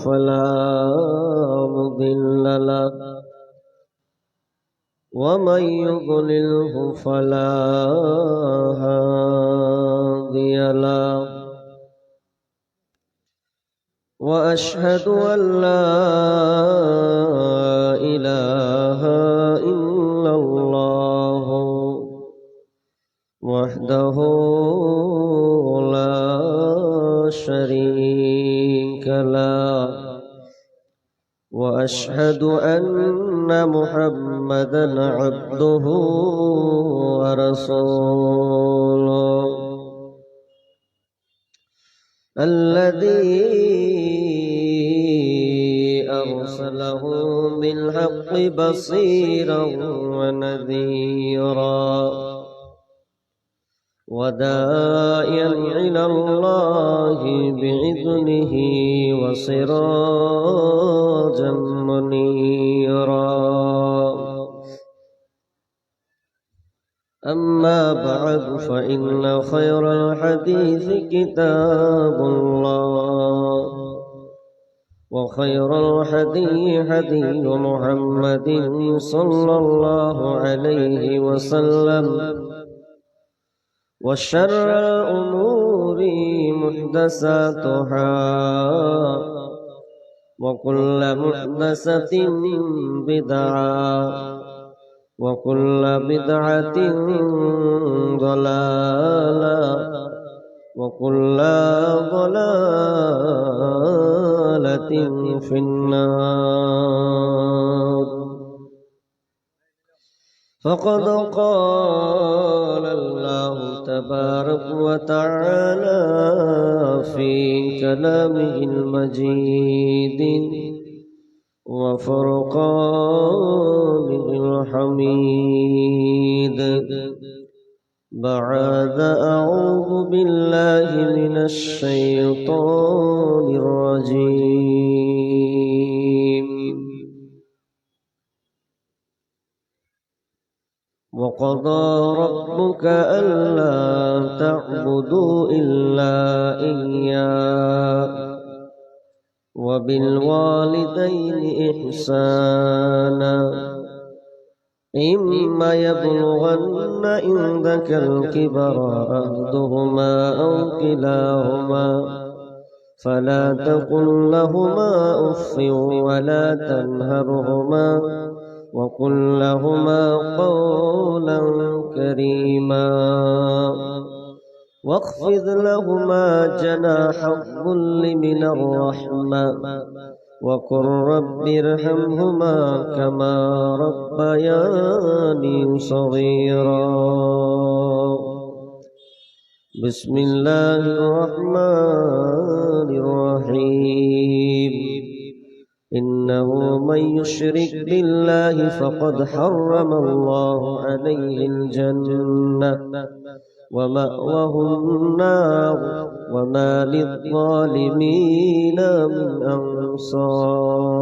فلا مضل له ومن يضلله فلا هادي له وأشهد أن لا إله إلا الله وحده لا شريك له وأشهد أن محمدًا عبده ورسوله الذي أرسله بالحق بصيرا ونذيرا وداعيا إلى الله بإذنه وسراجا منيرا أما بعد فإن خير الحديث كتاب الله وخير الهدي هدي محمد صلى الله عليه وسلم وشر الأمور محدثاتها وكل محدثة بدعة وكل بدعة ضلالة وكل ضلالة في النار فقد قال الله تبارك وتعالى في كلامه المجيد وفرقانه الحميد بعد أعوذ بالله من الشيطان الرجيم وقضى ربك ألا تعبدوا إلا إياه وبالوالدين إحسانا إما يبلغن عندك الكبر أحدهما أو كلاهما فلا تقل لهما أف ولا تنهرهما وقل لهما قولا كريما واخفض لهما جناح الذل من الرحمة وقل رب ارحمهما كما ربياني صغيرا بسم الله الرحمن الرحيم إنه من يشرك بالله فقد حرم الله عليه الجنة ومأواه النار وما للظالمين من أنصار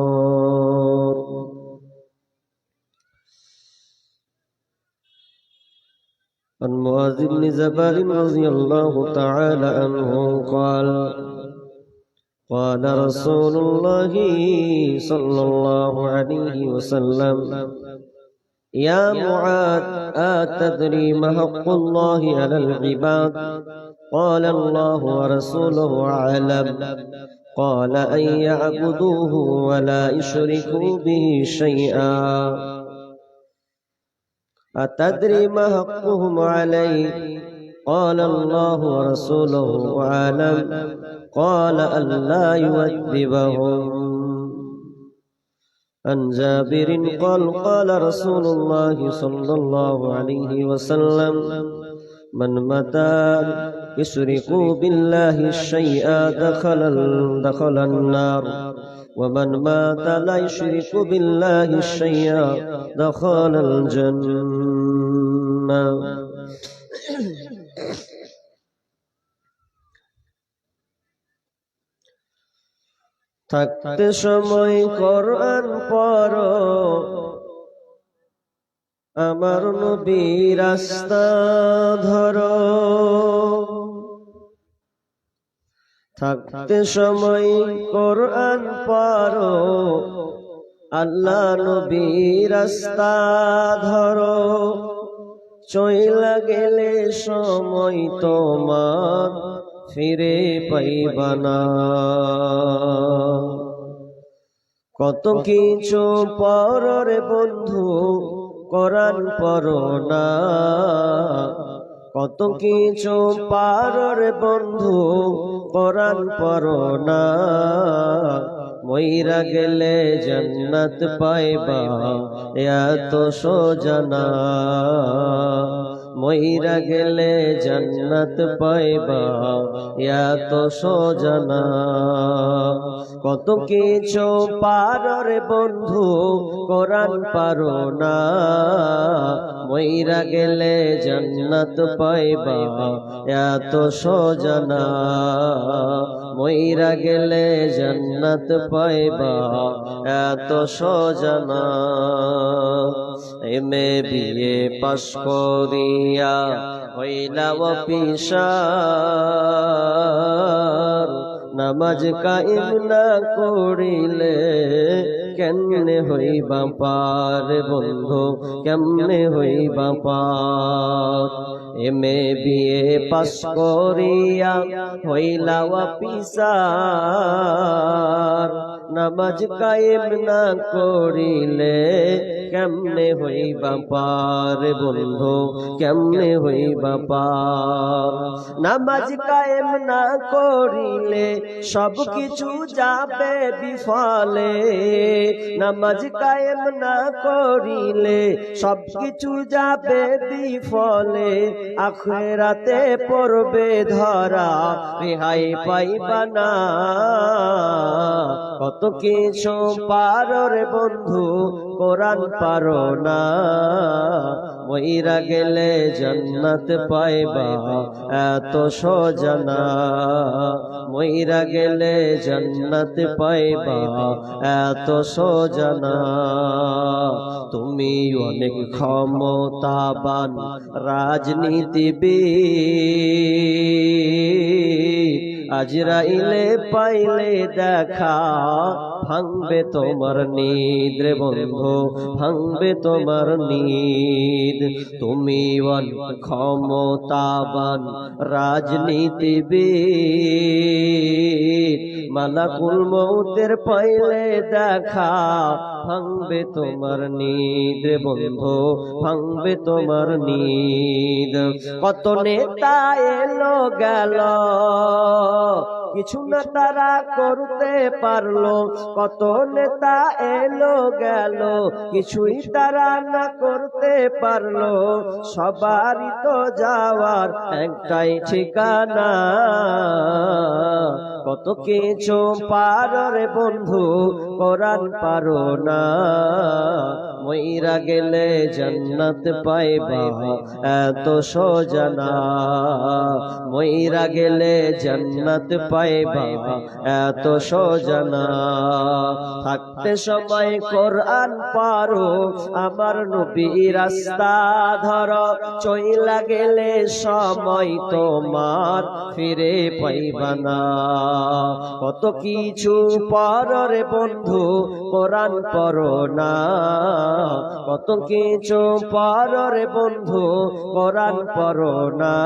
عن معاذ بن جبل رضي الله تعالى عنه قال قال رسول الله صلى الله عليه وسلم يا معاذ أتدري ما حق الله على العباد قال الله ورسوله أعلم قال أن يعبدوه ولا يشركوا به شيئا أتدري ما حقهم عليه قال الله ورسوله أعلم قال ألا يعذبهم عن جابر قال قال رسول الله صلى الله عليه وسلم من متى يشرك بالله شيئا دخل النار ومن مات لا يشرك بالله شيئا دخل الجنة থাকতে সময় কোরআন পড়ো আমার নবীর রাস্তা ধরো থাকতে সময় কোরআন পড়ো, আল্লাহ নবীর রাস্তা ধরো, চইলা গেলে সময় তোমার ফিরে পাইবা না। কত কিছু পড়রে বন্ধু, কোরআন পড়ো না। কত কিছু পাররে বন্ধু, কোরআন পড়ো না। মইরা গেলে জান্নাত পাইবা, এত সোজা না। মইরা গেলে জান্নাত পাইবা, এত সোজা না। কত কিছু পাররে বন্ধু, কোরআন পারো না। মইরা গেলে জান্নাত পাইবা, এত সোজা না। মইরা গেলে জান্নাত পাইবা, এত সোজা না। এমএ বিএ পাশ করিয়া হইলা অফিসার, নামাজ কায়েম না করিলে কেমনে হইবা পার বন্ধু, কেমনে হইবা পার। এমএ বিএ পাশ করিয়া হইলা অফিসার, নামাজ কায়েম না করিলে কেমনে হইবা পার বন্ধু, কেমনে হইবা পার। নামাজ কায়েম না করিলে সব কিছু যাবে বিফলে। নামাজ কায়েম না করিলে সব কিছু যাবে বিফলে। আখিরাতে পড়বে ধরা, রেহাই পাইবা না। কত কিছু পাররে বন্ধু, কোরআন পারো না। মইরা গেলে জান্নাত পাইবা, এত সোজা না। মইরা গেলে জান্নাত পাইবা, এত সোজা না। তুমি অনেক ক্ষমতাবান রাজনীতিবিদ, আজরাইলে পাইলে দেখা ভাঙবে তোমার নিদ রে বন্ধু, ভাঙবে তোমার নিদ। তুমি অনেক ক্ষমতাবান রাজনীতিবিদ, মালাকুল মউতের পাইলে দেখা ভাঙবে তোমার নিদ রে বন্ধু, ভাঙবে তোমার নিদ। কত নেতা এলো গেল, কিছু না তারা করতে পারলো। কত নেতা এলো গেল, কিছুই তারা না করতে পারলো। সবারই তো যাওয়ার একটাই ঠিকানা। কত কিছু পাররে বন্ধু, কোরআন পারো না। মইরা গেলে জান্নাত পাইবা, এত সোজা না। মইরা গেলে জান্নাত পাইবা, এত সোজা না। থাকতে সময় কোরআন পারো, আমার নবীর রাস্তা ধরো, চইলা গেলে সময় তোমার ফিরে পাইবা না। কত কিছু পড়রে বন্ধু, কোরআন পড়ো না। কত কিছু পড়রে বন্ধু, কোরআন পড়ো না।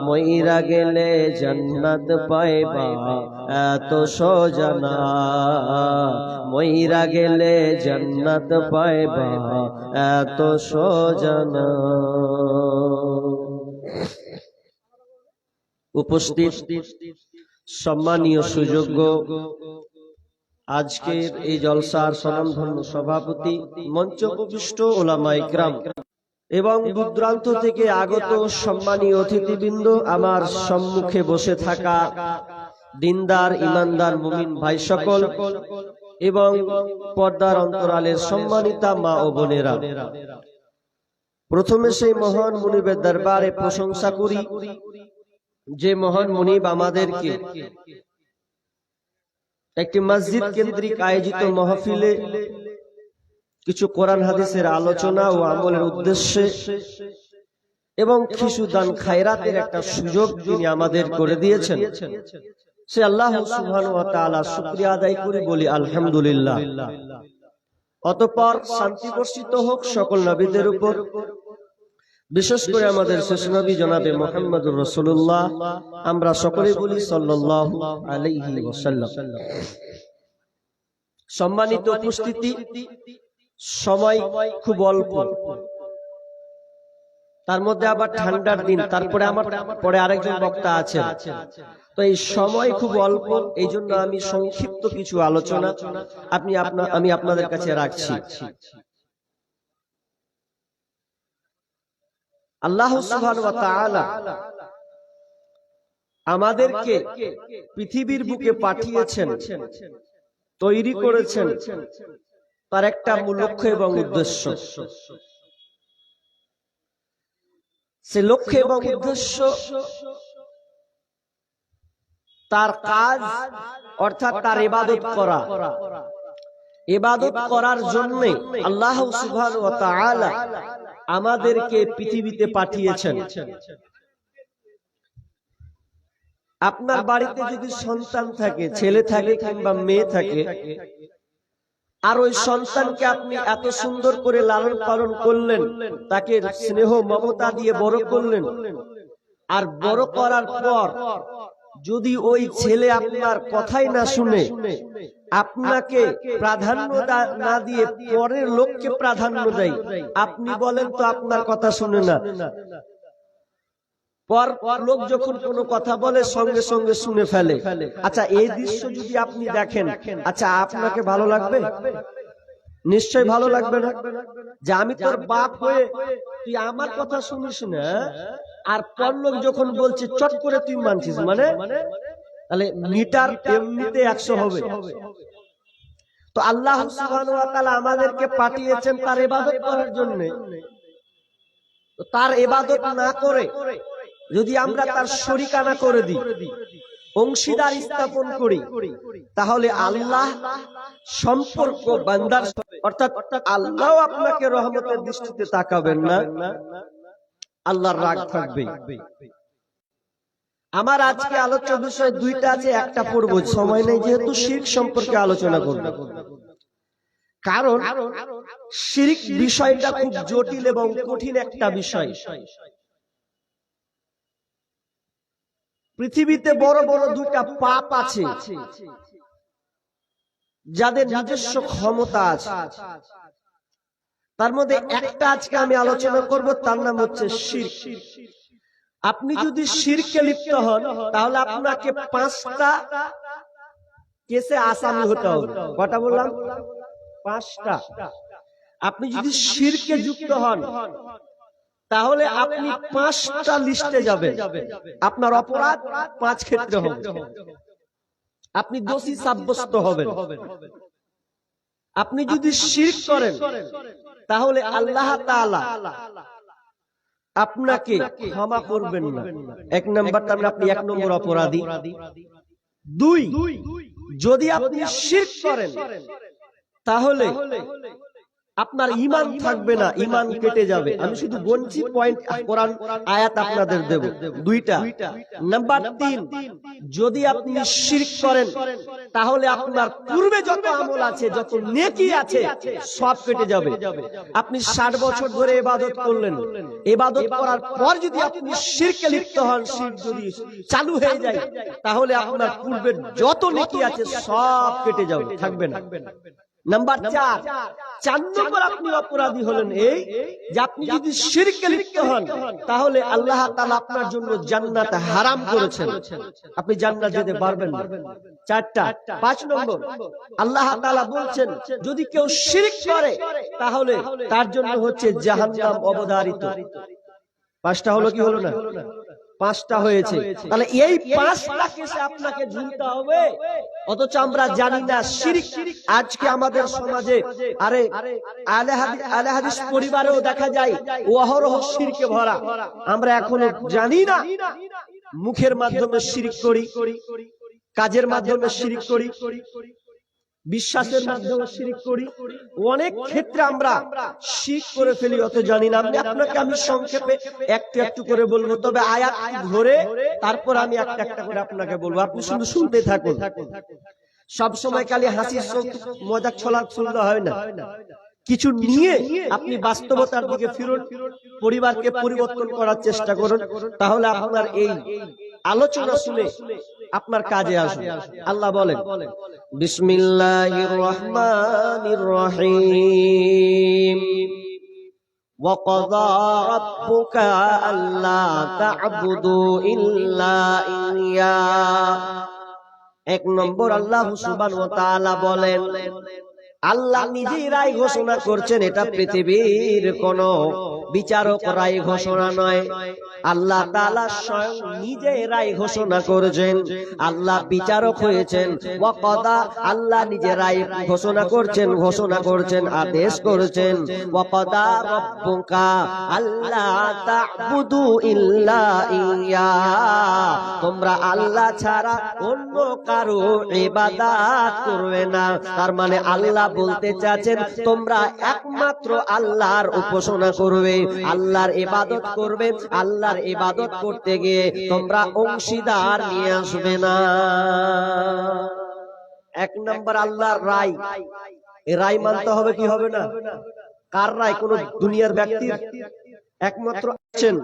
মইরা গেলে জান্নাত পাইবা, এত সোজা না। মইরা গেলে জান্নাত পাইবা, এত সোজা না। উপস্থিত সম্মানীয় সুযোগ্য আজকের এই জলসার স্বনামধন্য সভাপতি, মঞ্চ উপবিষ্ট ওলামা ইকরাম এবং দূরদূরান্ত থেকে আগত সম্মানীয় অতিথিবৃন্দ, আমার সম্মুখে বসে থাকা দিনদার ইমানদার মুমিন ভাই সকল এবং পর্দার অন্তরালের সম্মানিতা মা ও বোনেরা, প্রথমে সেই মহান মুনিবের দরবারে প্রশংসা করি যে মহান মুনিব আমাদেরকে একটি মসজিদ কেন্দ্রিক আয়োজিত মাহফিলে কিছু কোরআন হাদিসের আলোচনা ও আমলের উদ্দেশ্যে এবং কিছু দান খায়রাতের একটা সুযোগ তিনি আমাদের করে দিয়েছেন। সে আল্লাহ সুবহানাহু ওয়া তাআলা শুকরিয়া আদায় করে বলি আলহামদুলিল্লাহ। অতঃপর শান্তি বর্ষিত হোক সকল নবীদের উপর, বিশেষ করে আমাদের শেষ নবী জনাবে মুহাম্মদুর রাসূলুল্লাহ, আমরা সকলেই বলি সাল্লাল্লাহু আলাইহি ওয়াসাল্লাম। সম্মানিত উপস্থিতি, সময় খুব অল্প, তার মধ্যে আবার ঠান্ডার দিন, তারপরে আমার পরে আরেকজন বক্তা আছেন, তো এই সময় খুব অল্প, এই জন্য আমি সংক্ষিপ্ত কিছু আলোচনা আমি আপনাদের কাছে রাখছি। আল্লাহ সুবহানাহু ওয়া তাআলা আমাদেরকে পৃথিবীর বুকে পাঠিয়েছেন, তৈরি করেছেন তার একটা মূল লক্ষ্য এবং উদ্দেশ্য। সে লক্ষ্য এবং উদ্দেশ্য, তার কাজ অর্থাৎ তার ইবাদত করা। ইবাদত করার জন্য আল্লাহ সুবহানাহু ওয়া তাআলা আমাদেরকে পৃথিবীতে পাঠিয়েছেন। আপনার বাড়িতে যদি সন্তান থাকে, ছেলে থাকে কিংবা মেয়ে থাকে, আর ওই সন্তানকে আপনি এত সুন্দর করে লালন পালন করলেন, তাকে স্নেহ মমতা দিয়ে বড় করলেন, আর বড় করার পর যদি ওই ছেলে আপনার কথাই না শুনে, আপনাকে প্রাধান্য না দিয়ে পরের লোককে প্রাধান্য দেয়, আপনি বলেন তো আপনার কথা শুনে না, পর লোক যখন কোনো কথা বলে সঙ্গে সঙ্গে শুনে ফেলে। আচ্ছা, এই দৃশ্য যদি আপনি দেখেন, আচ্ছা আপনাকে ভালো লাগবে? নিশ্চয় ভালো লাগবে না। যে আমি তোর বাপ হয়ে তুই আমার কথা শুনিস না, আর পর লোক যখন বলছে চট করে তুই মানছিস, মানে তাহলে মিটার এমনিতে 100 হবে। তো আল্লাহ সুবহানাহু ওয়া তাআলা আমাদেরকে পাঠিয়েছেন তার ইবাদত করার জন্য। তার ইবাদত না করে যদি আমরা তার শরীকানা করে দিই, অংশীদার স্থাপন করি, তাহলে আল্লাহ সম্পর্ক বান্দার, অর্থাৎ আল্লাহ আপনাকে রহমতের দৃষ্টিতে তাকাবেন না, আল্লাহর রাগ থাকবে। আমার আজকে আলোচ্য বিষয় দুইটা আছে, একটা পড়ব, সময় নেই যেহেতু শিরক সম্পর্কে আলোচনা করব। কারণ শিরক বিষয়টা খুব জটিল এবং কঠিন একটা বিষয়। পৃথিবীতে বড় বড় দুইটা পাপ আছে, যাদের নিজস্ব ক্ষমতা আছে। তার মধ্যে একটা আজকে আমি আলোচনা করব, তার নাম হচ্ছে শিরক। আপনি যদি শিরকে লিপ্ত হন, তাহলে আপনাকে 5টা কেসে আসামি হতে হবে। কটা বললাম? 5টা। আপনি যদি শিরকে যুক্ত হন, তাহলে আপনি 5টা লিস্টে যাবেন। আপনার অপরাধ 5 ক্ষেত্রে হবে, আপনি দোষী সাব্যস্ত হবেন। আপনি যদি শিরক করেন, তাহলে আল্লাহ তাআলা আপনাকে ক্ষমা করবেন না। 1 নাম্বার, তার মানে আপনি 1 নম্বর অপরাধী। 2, যদি আপনি শিরক করেন, তাহলে আপনার ঈমান থাকবে না, ঈমান কেটে যাবে। আমি শুধু বলছি পয়েন্ট, কোরআন আয়াত আপনাদের দেব 2টা। নাম্বার 3, যদি আপনি শিরক করেন, তাহলে আপনার পূর্বে যত আমল আছে, যত নেকি আছে, সব কেটে যাবে। আপনি 60 বছর ধরে ইবাদত করলেন, ইবাদত করার পর যদি আপনি শিরকে লিপ্ত হন, শিরক যদি চালু হয়ে যায়, তাহলে আপনার পূর্বের যত নেকি আছে সব কেটে যাবে, থাকবে না। নাম্বার 4 নম্বর আপনি অপরাধী হলেন এই যে আপনি যদি শিরকে লিপ্ত হন, তাহলে আল্লাহ তাআলা আপনার জন্য জান্নাত হারাম করেছেন, আপনি জান্নাত যেতে পারবেন না। 4টা। 5 নম্বর, আল্লাহ তাআলা বলছেন যদি কেউ শিরক করে, তাহলে তার জন্য হচ্ছে জাহান্নাম অবধারিত। 5টা হলো কি হলো না? 5টা হয়েছে। তাহলে এই 5টা কেসে আপনাকে ঝুলতে হবে, অথচ আমরা জানি না শিরক। আজকে আমাদের সমাজে আলে হাদিস পরিবারেও দেখা যায় অহরহ শিরকে ভরা। আমরা এখনো জানি না, মুখের মাধ্যমে শিরক করি, কাজের মাধ্যমে শিরক করি, বিশ্বাসের মাধ্যমে শিরক করি। অনেক ক্ষেত্রে আমরা শিরক করে ফেলি, অত জানি না। আপনাকে আমি সংক্ষেপে একটু একটু করে বলবো, তবে আয়াত ধরে তারপর আমি একটা একটা করে আপনাকে বলবো, আপনি শুধু শুনতে থাকুন। সব সময় খালি হাসির মজাক ছলাক শুনলে হয় না, কিছু নিয়ে আপনি বাস্তবতার দিকে ফিরুন, পরিবারকে পরিবর্তন করার চেষ্টা করুন, তাহলে আপনার এই আলোচনা শুনে আপনার কাজে আসবে। আল্লাহ বলেন, বিসমিল্লাহির রহমানির রহিম, وَقَضَى رَبُّكَ أَلَّا تَعْبُدُوا إِلَّا إِيَّاهُ। এক নম্বর আল্লাহ সুবহানাহু ওয়া তাআলা বলেন, আল্লাহ নিজেই রায় ঘোষণা করছেন, এটা পৃথিবীর কোন বিচারক রায় ঘোষণা নয়। আল্লাহ তাআলা স্বয়ং নিজে রায় ঘোষণা করেছেন, আল্লাহ বিচারক হয়েছেন। ওয়াকাদা, আল্লাহ নিজে রায় ঘোষণা করছেন, আদেশ করেছেন। ওয়াকাদা রাব্বুকা আল্লা তা'বুদু ইল্লা ইয়্যা, তোমরা আল্লাহ ছাড়া অন্য কারো ইবাদত করবে না। তার মানে আল্লাহ বলতে চাচ্ছেন, তোমরা একমাত্র আল্লাহর উপাসনা করবে, আল্লাহর ইবাদত করবে। আল্লাহর ইবাদত করতে গিয়ে তোমরা অংশীদার নিয়ে আসবে না। এক নম্বর আল্লাহর রায়, এই রায় মানতে হবে কি হবে না? কার রায়? কোন দুনিয়ার ব্যক্তির? একমাত্র আছেন।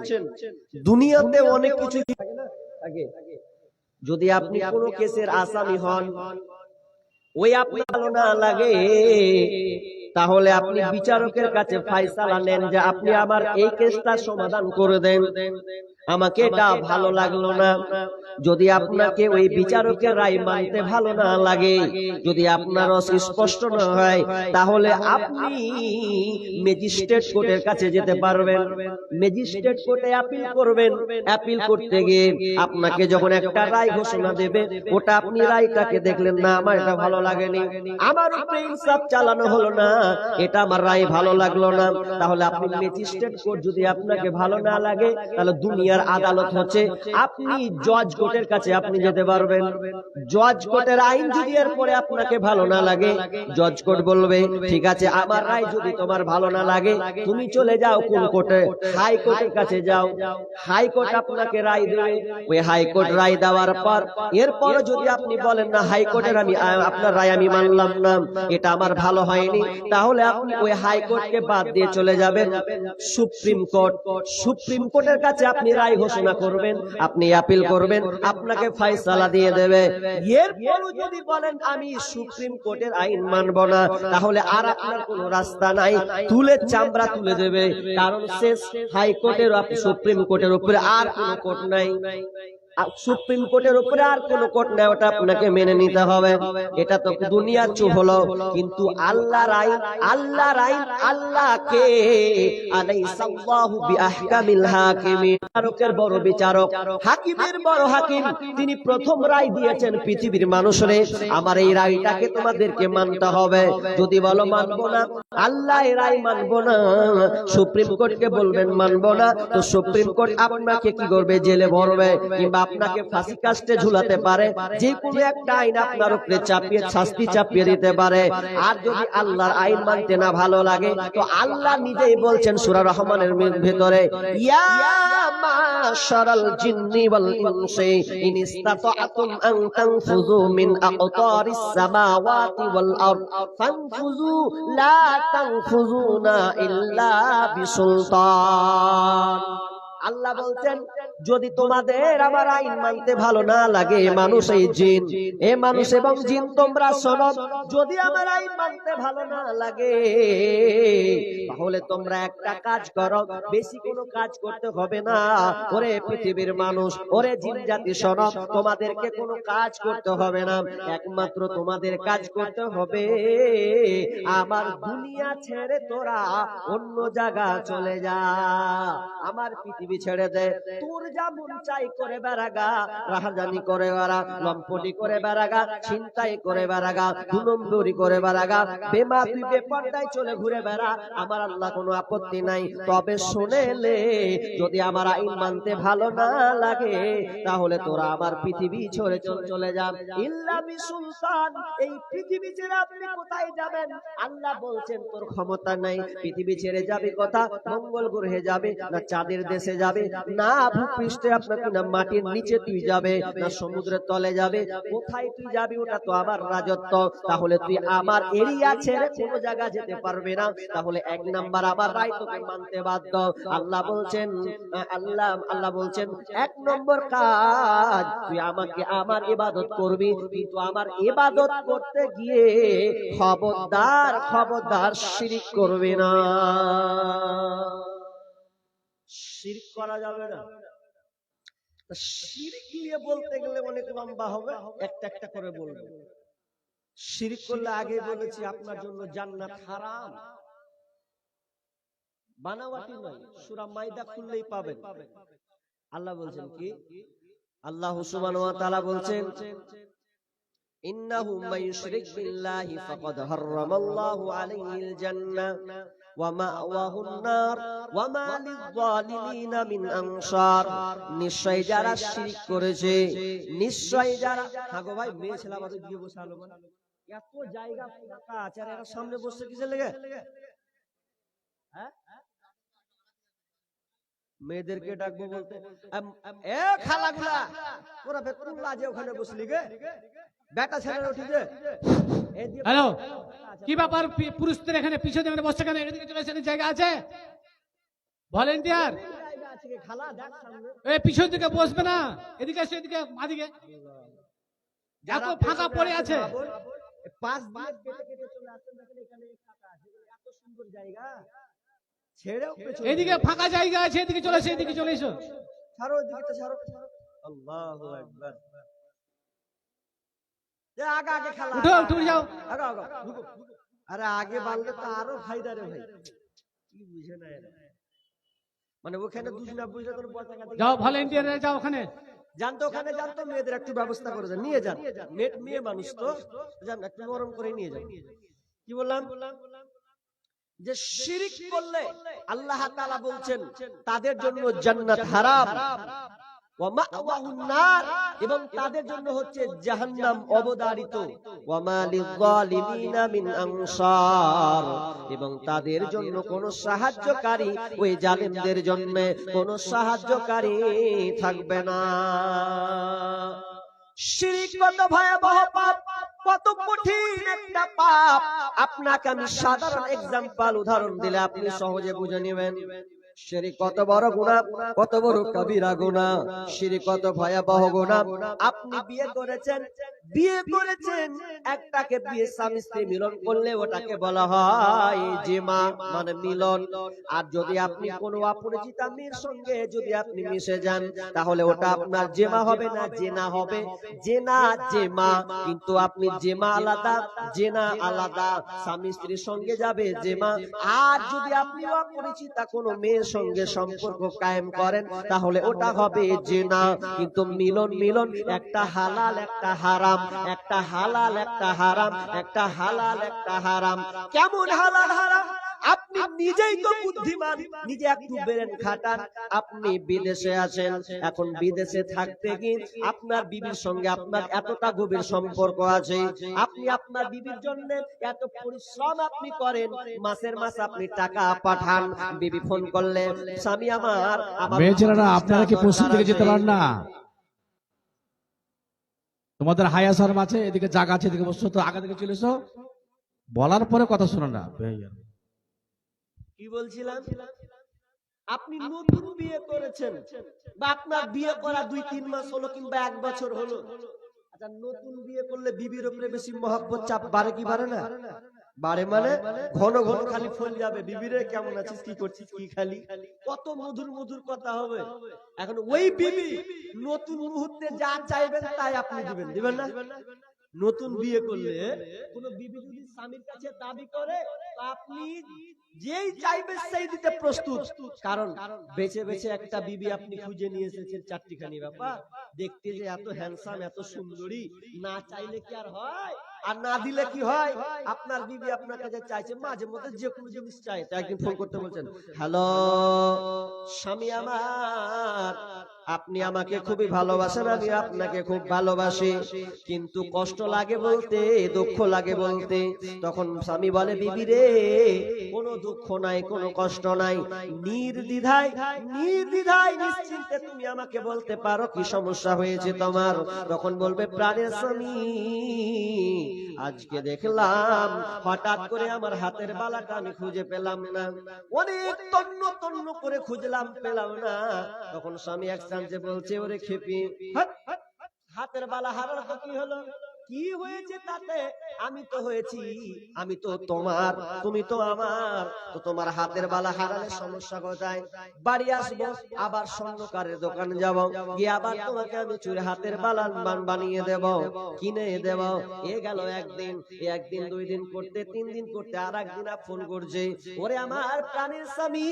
দুনিয়াতে অনেক কিছু থাকে, যদি আপনি কোন কেসের আসামি হন, ওই আপনার ভালো না লাগে, তাহলে আপনি বিচারকের কাছে ফায়সালা নেন যে আপনি আমার এই কেসটা সমাধান করে দেন, আমাকে এটা ভালো লাগলো না। যদি আপনাকে ওই বিচারকের রায় মানতে ভালো না লাগে, যদি আপনার স্পষ্ট না হয়, তাহলে আপনি ম্যাজিস্ট্রেট কোর্টের কাছে যেতে পারবেন। ম্যাজিস্ট্রেট কোর্টে আপিল করবেন। আপিল করতে গিয়ে আপনাকে যখন একটা রায় ঘোষণা দেবে, ওটা আপনি রায়টাকে দেখলেন, না আমার এটা ভালো লাগেনি, আমার উপরে ইনসাফ চালানো হলো না, এটা আমার রায় ভালো লাগলো না, তাহলে আপনি ম্যাজিস্ট্রেট কোর্ট যদি আপনাকে ভালো না লাগে, তাহলে দুনিয়ার আদালত হচ্ছে আপনি জজ কোর্টের কাছে আপনি যেতে পারবেন। জজ কোর্টের আইন যদি এরপরে আপনাকে ভালো না লাগে, জজ কোর্ট বলবে ঠিক আছে, আমার রায় যদি তোমার ভালো না লাগে, তুমি চলে যাও কোন কোর্টে, হাইকোর্টের কাছে যাও। হাইকোর্ট আপনাকে রায় দেবে। ওই হাইকোর্ট রায় দেওয়ার পর এরপর যদি আপনি বলেন না হাইকোর্টের আপনার রায় আমি মানলাম না, এটা আমার ভালো হয়নি, তাহলে আপনি ওই হাইকোর্টকে বাদ দিয়ে চলে যাবেন সুপ্রিম কোর্ট। সুপ্রিম কোর্টের কাছে আপনি রায় ঘোষণা করবেন, আপনি আপিল করবেন, আপনাকে ফয়সালা দিয়ে দেবে। এরপরও যদি বলেন আমি সুপ্রিম কোর্টের আইন মানব না, তাহলে আর আপনার কোনো রাস্তা নাই, তুলে চামড়া তুলে দেবে। কারণ শেষ হাইকোর্টের সুপ্রিম কোর্টের উপরে আর কোনো কোর্ট নাই, সুপ্রিম কোর্টের উপরে আর কোন কোর্ট নেই, ওটা আপনাকে মেনে নিতে হবে। এটা তো দুনিয়ার চুপ হলো, কিন্তু আল্লাহর আইন, আল্লাহর আইন, আল্লাহকে আলাইসাল্লাহু বিআহকামিল হাকিমিন, বিচারকের বড় বিচারক, হাকিমের বড় হাকিম, তিনি প্রথম রায় দিয়েছেন পৃথিবীর মানুষরে, আমার এই রায়টাকে তোমাদেরকে মানতে হবে। যদি বলো মানবো না, আল্লাহ এই রায় মানবো না, সুপ্রিম কোর্টকে বলবেন মানবো না, তো সুপ্রিম কোর্ট আপনাকে কি করবে? জেলে ভরবে, কিংবা আপনাকে ফাঁসি কাস্টে ঝুলাতে পারে, যে কোনো একটা আইন আপনার উপরে চাপিয়ে শাস্তি চাপিয়ে দিতে পারে। আর যদি আল্লাহর আইন মানতে না ভালো লাগে, তো আল্লাহ নিজেই বলছেন সূরা রহমানের ভিতরে, ইয়া মাশারাল জিন্নি ওয়াল ইনসি ইন ইসতাতা'তুম আন তানফুযু মিন আকতারিস সামাওয়াতি ওয়াল আরদ ফানফুযু লা তানফুযুনা ইল্লা বিসুলতান। আল্লাহ বলছেন, যদি তোমাদের আমার আইন মানতে ভালো না লাগে, মানুষ এই জিন, এ মানুষ এবং জিন তোমরা শোনো, যদি আমার আইন মানতে ভালো না লাগে, তাহলে তোমরা একটা কাজ করো, বেশি কোনো কাজ করতে হবে না। ওরে পৃথিবীর মানুষ, ওরে জিন জাতি শোনো, তোমাদেরকে কোনো কাজ করতে হবে না, একমাত্র তোমাদের কাজ করতে হবে আমার দুনিয়া ছেড়ে তোরা অন্য জায়গা চলে যা, আমার পৃথিবী পৃথিবী ছেড়ে দে, তোর যা মন চাই করে বেড়াগা, রাহাজানি করে বেড়া, লম্পটি করে বেড়াগা, ছিনতাই করে বেড়াগা, 2 নম্বরি করে বেড়াগা, বেমা তুই বেপরদায় চলে ঘুরে বেড়া, আমার আল্লাহ কোনো আপত্তি নাই। তবে শুনেলে যদি আমার আইন মানতে ভালো না লাগে তাহলে তোরা আমার পৃথিবী ছেড়ে চলে যা। ইল্লা বিসুলতান, এই পৃথিবী ছেড়ে আপনি কোথায় যাবেন? আল্লাহ বলছেন তোর ক্ষমতা নাই, পৃথিবী ছেড়ে যাবি কথা, মঙ্গল গ্রহে যাবে না চাঁদের দেশে যাবে, না ভূপৃষ্ঠে আপনাকে, না মাটির নিচে তুই যাবে, না সমুদ্রের তলে যাবে, কোথায় তুই যাবি ওটা তো আমার রাজত্ব। তাহলে তুই আমার এরিয়া ছেড়ে কোনো জায়গা যেতে পারবে না। তাহলে 1 নাম্বার আমার রায় তোকে মানতে বাধ্য। আল্লাহ বলছেন, আল্লাহ বলছেন 1 নম্বর কাজ, তুই আমাকে আমার ইবাদত করবি, কিন্তু আমার ইবাদত করতে গিয়ে খবরদার শিরক করবে না। শিরক করা যাবে না। শিরক নিয়ে বলতে গেলে অনেক লম্বা হবে, একটা করে বলবো। শিরক করলে আগে বলেছি আপনার জন্য জান্নাত হারাম, বানাওয়াটি নয়, সূরা মাইদা খুললেই পাবেন। আল্লাহ বলছেন কি? আল্লাহ সুবহানাহু ওয়া তাআলা বলছেন, ইন্নাহু মাইয়ুশরিক বিল্লাহি ফাকাদ হারামাল্লাহু আলাইহিল জান্নাহ ওয়া মাওয়াহুন নার ওয়া মা লিয-যালিমিনা মিন আনসার। নিশ্চয় যারা শিরক করেছে, নিশ্চয় যারা, হাগো ভাই মেয়ে ছেলে আমাদের দিয়ে বসে আলো, এত জায়গা ফাঁকা আছে আর এরা সামনে বসে কিসের লেগে? হ্যাঁ, মেয়েদেরকে ডাকবো বলতে, এ খালাগুলা তোরা বেকুল লাজে ওখানে বসলি গে, বেটা ছেলেরা উঠিছে। হ্যালো, কি ব্যাপার? পুরুষদের এখানে পিছনে এখানে বসে কেন? এদিকে চলে এসে জায়গা আছে, ভলেন্টিয়ার পিছন দিকে বসবে না, এদিকে এসে এদিকে মাদিকে এত ফাঁকা পড়ে আছে। পাঁচ দিয়ে কেটে কেটে চলে আসেন, দেখেন এখানে ফাঁকা আছে, এত সুন্দর জায়গা, ছেড়েও এদিকে ফাঁকা জায়গা আছে, এদিকে চলে এসো, এদিকে চলে এসো, ছাড়ো এদিকে ছাড়ো। আল্লাহু আকবার। আগে আগে খেলা, উঠো উঠে যাও, আগে আগে ঢুকো। আরে আগে বাড়লে তো আরো ফায়দা রে ভাই, কি বুঝে না এরা, মানে ওখানে বুঝ না বুঝলে তোর পতাকা যাও ভলেন্টিয়ার যাও ওখানে, জানতো ওখানে জানতো, মেয়েদের একটু ব্যবস্থা করে দেন, নিয়ে যান, মেয়ে মানুষ তো জান, একটু নরম করে নিয়ে যান। কি বললাম? যে শিরক করলে আল্লাহ তাআলা বলছেন তাদের জন্য জান্নাত হারাম, ওয়া মাওয়াহুন নার, এবং তাদের জন্য হচ্ছে জাহান্নাম অবধারিত, ওয়া মা লিয-যালিমিনা মিন আনসার, এবং তাদের জন্য কোন সাহায্যকারী, ওই জালেমদের জন্য কোন সাহায্যকারী থাকবে না। শিরক কত ভয়াবহ পাপ, কত কঠিন একটা পাপ, আপনাকে আমি সাধারণ এক্সাম্পল উদাহরণ দিলে আপনি সহজে বুঝে নেবেন। শিরক কত বড় গুনাহ, কত বড় কবিরা গুনাহ, শিরক কত ভয়াবহ গুনাহ। আপনি বিয়ে করেছেন একটাকে, বিয়ে স্বামী স্ত্রী মিলন করলে ওটাকে বলা হয় জিমা, মানে মিলন। আর যদি আপনি কোনো অপরিচিতা মেয়ের সঙ্গে যদি আপনি মিশে যান তাহলে ওটা আপনার জেমা হবে না, জেনা হবে। জেনা জেমা, কিন্তু আপনি জেমা আলাদা, জেনা আলাদা। স্বামী স্ত্রীর সঙ্গে যাবে জেমা, আর যদি আপনি অপরিচিতা কোনো মেয়ের সঙ্গে সম্পর্ক কায়েম করেন তাহলে ওটা হবে জেনা। কিন্তু মিলন একটা হালাল একটা হারাম, একটা হালাল একটা হারাম, একটা হালাল একটা হারাম। কেমন হালাল হারাম? আপনি নিজেই তো বুদ্ধিমান, নিজে একটু ব্রেন খাটান। আপনি বিদেশে আছেন, এখন বিদেশে থাকতে গিয়ে আপনার বিবির সঙ্গে আপনার এতটা গভীর সম্পর্ক আছে, আপনি আপনার বিবির জন্য এত পরিশ্রম আপনি করেন, মাসের মাস আপনি টাকা পাঠান। বিবি ফোন করলে, স্বামী আমার মেয়েছেলেরা আপনারা কি পশ্চিম দিকে যেতে পারেন না? তোমাদের হায়া শরম আছে, এদিকে জায়গা আছে, এদিকে বসছো তো, আগে থেকে চলে এসো, বলার পরে কথা শোনো না। কি বলছিলাম? আপনি নতুন বিয়ে করেছেন, বা আপনার বিয়ে করা 2-3 মাস হলো কিংবা 1 বছর হলো। আচ্ছা, নতুন বিয়ে করলে বিবির উপরে বেশি মহব্বত চাপ বাড়ে কি বাড়ে না? বাড়ে। মানে ঘন ঘন খালি ফোন যাবে, বিবিরে কেমন আছিস, কি করছিস, কি খালি, কত মধুর মধুর কথা হবে। এখন ওই বিবি নতুন মুহূর্তে যা চাইবেন তাই আপনি দিবেন না? নতুন বিয়ে করলে কোন বিবি যদি স্বামীর কাছে দাবি করে, আপনি যেই চাইবে সেই দিতে প্রস্তুত। কারণ বেছে বেছে একটা বিবি আপনি খুঁজে নিয়ে এসেছেন চারটিখানি ব্যাপার, দেখতে যে এত হ্যান্ডসাম এত সুন্দরী, না চাইলে কি আর হয়? আর না দিলে কি হয়? আপনার বিবি আপনার কাছে চাইছে, মাঝে মধ্যে যে কোনো জিনিস চাই, তো একদিন ফোন করতে বলছেন, হ্যালো স্বামী আমার, আপনি আমাকে খুবই ভালোবাসেন, আমি আপনাকে খুব ভালোবাসি, কিন্তু কষ্ট লাগে বলতে, দুঃখ লাগে বলতে। তখন স্বামী বলে, বিবি রে কোনো দুঃখ নাই, কোনো কষ্ট নাই, নির্দ্বিধায় নির্দ্বিধায় নিশ্চিন্তে তুমি আমাকে বলতে পারো কি সমস্যা হয়েছে তোমার। তখন বলবে, প্রাণের স্বামী আজকে দেখলাম হঠাৎ করে আমার হাতের বালাটা আমি খুঁজে পেলাম না, অনেক তন্ন তন্ন করে খুঁজলাম, পেলাম না। তখন স্বামী এক চান্সে বলছে, ওরে খেপি, হাতের বালা হারার তো কি হলো, কি হয়েছে তাতে? আমি তো হয়েছি, আমি তো তোমার, তুমি তো আমার, তো তোমার হাতের বালা হারালে সমস্যা কোথায়? বাড়ি আসবো, আবার স্বর্ণকারের দোকানে যাব, গিয়ে আবার তোমাকে আমি চুরি হাতের বালা বানিয়ে দেব, কিনে দেব। এ গেল একদিন, একদিন 2 দিন করতে, 3 দিন করতে, আর একদিন ফোন করছে, ওরে আমার প্রাণের স্বামী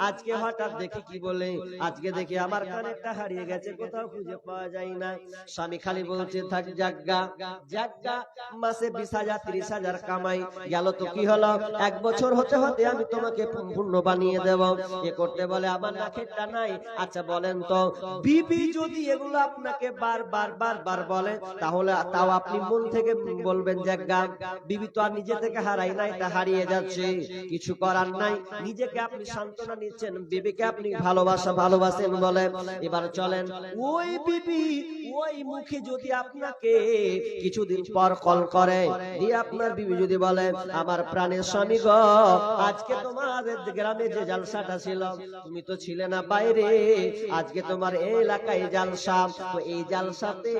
আজকে হঠাৎ দেখি কি বলে, আজকে দেখি আমার কানেরটা হারিয়ে গেছে, কোথাও খুঁজে পাওয়া যায় না। স্বামী খালি বলছে, থাক জাগা জাগা, মাসে 20,000 30,000 কামাই গেল তো কি হলো, 1 বছর হতে হতে আমি তোমাকে পূর্ণ বানিয়ে দেব। এ করতে বলে, আমার নাকেরটা নাই। আচ্ছা বলেন তো, বিবি যদি এগুলো আপনাকে বারবার বারবার বলে, তাহলে তাও আপনি মন থেকে বলবেন জাগা, বিবি তো আর নিজে থেকে হারাই না, এটা হারিয়ে যাচ্ছে, কিছু করার নাই, নিজেকে আপনি সান্ত্বনা নিচ্ছেন, বিবিকে আপনি ভালোবাসেন বলে। এবার চলেন, ওই বিবি ওই মুখে যদি আপনাকে কিছুদিন পর কল করে, দিয়ে আপনার বিবি যদি বলে, আমার প্রাণের স্বামী গো, আজকে তোমাদের গ্রামে যে জালসাটা ছিল, তুমি তো ছিলে না বাইরে, আজকে তোমার এই এলাকায় জালসা, তো এই জালসাতে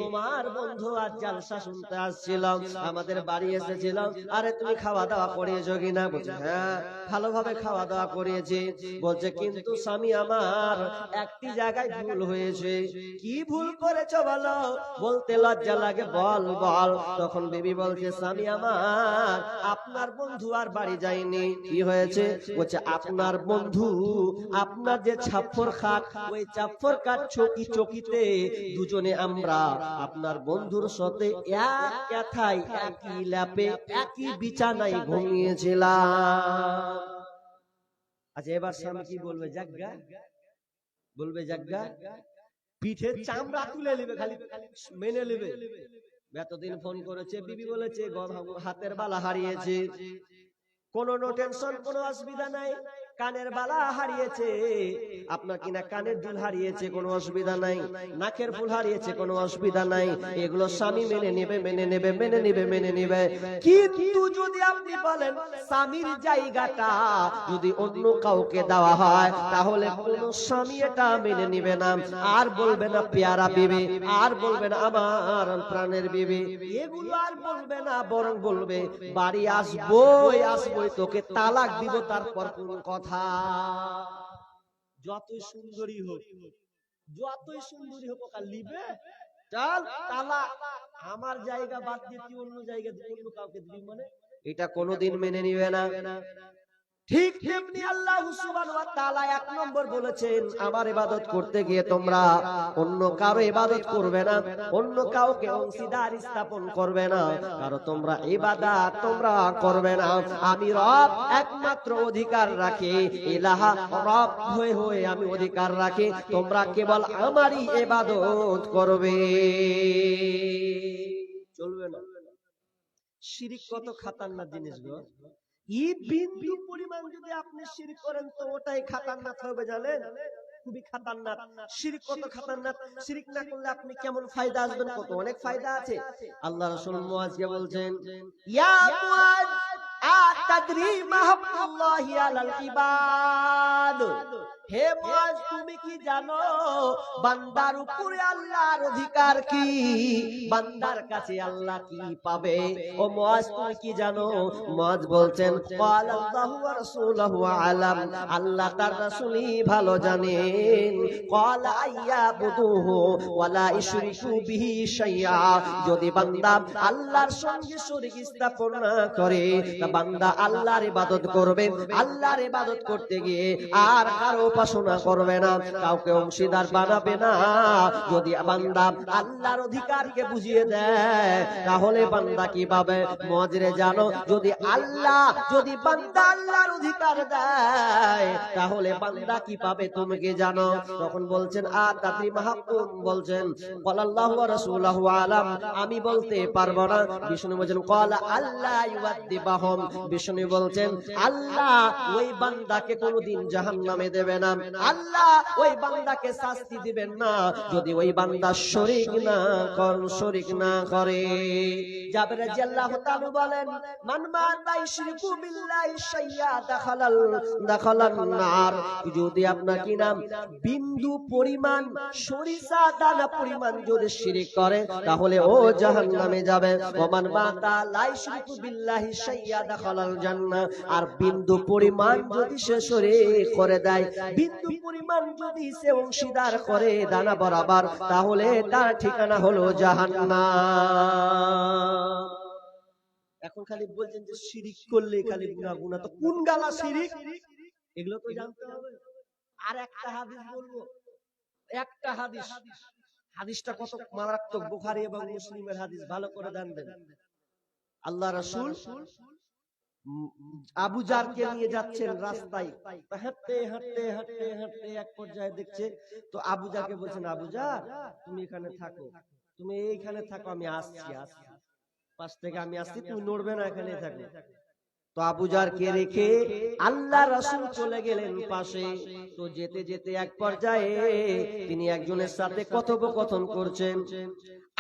তোমার বন্ধু আজ জালসা শুনতে আসছিল, আমাদের বাড়ি এসেছিল, আরে তুমি খাওয়া দাওয়া করিয়েছো কিনা? বলছে, হ্যাঁ ভালোভাবে খাওয়া দাওয়া করিয়েছি। বলছে, কিন্তু স্বামী আমার একটি জায়গায় ভুল হয়েছে। কি ভুল করেছো বলো? বলতে লজ্জা লাগে, বল বল। তখন বিবি বলছে, স্বামী আমার আপনার বন্ধু আর বাড়ি যায়নি। কি হয়েছে? বলছে, আপনার বন্ধু, আপনার যে ছাপ্পর খাট, ওই ছাপ্পর খাট চকিতে দুজনে আমরা আপনার বন্ধুর সাথে এক কথায়, একই ল্যাপে, একই বিছানায় ঘুমিয়েছিলাম। আচ্ছা এবার স্বামী কি বলবে? জাগা বলবে, জাগা পিঠের চামড়া তুলে নেবে, খালি মেনে নেবে। এতদিন ফোন করেছে, বিবি বলেছে হাতের বালা হারিয়েছে, কোনো নো টেনশন, কোনো অসুবিধা নাই। কানের বালা হারিয়েছে, আপনার কিনা কানের দুল হারিয়েছে, কোনো অসুবিধা নাই। নাকের ফুল হারিয়েছে, কোনো অসুবিধা নাই। এগুলো স্বামী মেনে নেবে, মেনে নেবে, মেনে নেবে, মেনে নেবে। কিন্তু যদি আপনি বলেন স্বামীর জায়গাটা যদি অন্য কাউকে দেওয়া হয়, তাহলে কোনো স্বামী এটা মেনে নেবে না, আর বলবে না পেয়ারা বিবি, আর বলবে না আমার প্রাণের বিবি, এগুলো আর বলবে না, বরং বলবে, বাড়ি আসবোই আসবোই, তোকে তালাক দিব, তারপর কোন কথা। যতই সুন্দরী হোক, যতই সুন্দরী হোক, ওকে লিবে, চল তালাক, আমার জায়গা বাদ দিয়ে তুই অন্য জায়গা অন্য কাউকে দিবি, মানে এটা কোনোদিন মেনে নিবে না। ঠিক তেমনি আল্লাহ সুবহানাহু ওয়া তাআলা 1 নম্বর বলেছেন, আমার ইবাদত করতে গিয়ে তোমরা অন্য কারো ইবাদত করবে না, অন্য কাউকে অংশীদার স্থাপন করবে না, কারণ তোমরা ইবাদত তোমরা করবে না। আমি রব একমাত্র অধিকার রাখি, ইলাহা রব হয়ে হয়ে আমি অধিকার রাখি, তোমরা কেবল আমারই ইবাদত করবে, চলবে না। শিরক কত খতরনাক জিনিস গো। এই বিন্দু পরিমাণ যদি আপনি শিরক করেন, তো ওটাই খতরনাক হবে, জানেন? খুবই খতরনাক। শিরক কত খতরনাক, শিরক না করলে আপনি কেমন ফায়দা আসবেন, কত অনেক ফায়দা আছে। আল্লাহ রাসূল মুআজকে বলছেন, ইয়া মুআজ আতাদরি মা হাক্কুল্লাহি আলাল ইবাদ, হে মুআজ তুমি কি জানো বান্দার উপরে আল্লাহর অধিকার কি, বান্দার কাছে আল্লাহ কি পাবে? ও মুআজ তুমি কি জানো? মুআজ বলছেন ক্বালাল্লাহু ওয়া রাসূলুহু আলাম, আল্লাহ তার রাসূলই ভালো জানেন। ক্বালা আইয়াবুদুহু ওয়া লা ইশরিকু বিহি শাইআ, যদি বান্দা আল্লাহর সঙ্গে শরীক স্থাপন না করে তা বান্দা আল্লাহর ইবাদত করবে, আল্লাহর ইবাদত করতে গিয়ে আর কারো উপাসনা করবে না, কাউকে অংশীদার বানাবে না। যদি বান্দা আল্লাহর অধিকারকে বুঝিয়ে দেয় তাহলে বান্দা কি পাবে? মুআজরে জানো, যদি বান্দা আল্লাহর অধিকার দেয় তাহলে বান্দা কি পাবে তুমি কি জানো? তখন বলছেন আতাদরি মাহকুম, বলছেন ক্বালাল্লাহু ওয়া রাসূলুহু আলাম, আমি বলতে পারবো না। বিষ্ণু বলেন ক্বালা আল্লাহ ইউআদিবাহুম, বিষ্ণু বলছেন আল্লাহ ওই বান্দাকে কোনদিন জাহান্নামে দেবে না, আল্লাহ ওই বান্দাকে শাস্তি দিবেন না যদি ওই বান্দা শরীক না করে। জাবের রাদিয়াল্লাহু তাআলা বলেন মান মাতা ইশরিকু বিল্লাহি শাইয়া দাখালান নার, যদি আপনার কি নাম বিন্দু পরিমাণ সরিষা দানা পরিমাণ যদি শিরক করে তাহলে ও জাহান্নামে যাবে। ওমান মাতা লা ইশরিকু বিল্লাহি শাইয়া দাখালাল জান্নাহ, আর বিন্দু পরিমাণ যদি সে শরীক করে দেয়, বিন্দু পরিমাণ যদি সে অংশীদার করে দানা বরাবর, তাহলে তার ঠিকানা হলো জাহান্নাম। এখন খালি বলছেন যে শিরিক করলে খালি গুনাহ, তো কোন গালা শিরিক এগুলো তো জানতে হবে। আর একটা হাদিস বলবো, একটা হাদিসটা কত মারাত্মক, বুখারী এবং মুসলিমের হাদিস, ভালো করে জানবেন। আল্লাহ রাসূল আবু জারকে নিয়ে যাচ্ছেন রাস্তায়, হাঁটতে হাঁটতে হাঁটতে হাঁটতে এক পর্যায়ে দেখছে তো আবু জারকে বলছেন আবু জার তুমি এখানে থাকো, তুমি এইখানে থাকো, আমি আসছি, পাশ থেকে আমি আসছি, তুমি নড়বে না, এখানে থাকো। তো আবু জারকে রেখে আল্লাহ রাসূল চলে গেলেন পাশে। তো যেতে যেতে এক পর্যায়ে তিনি একজনের সাথে কথোপকথন করছেন।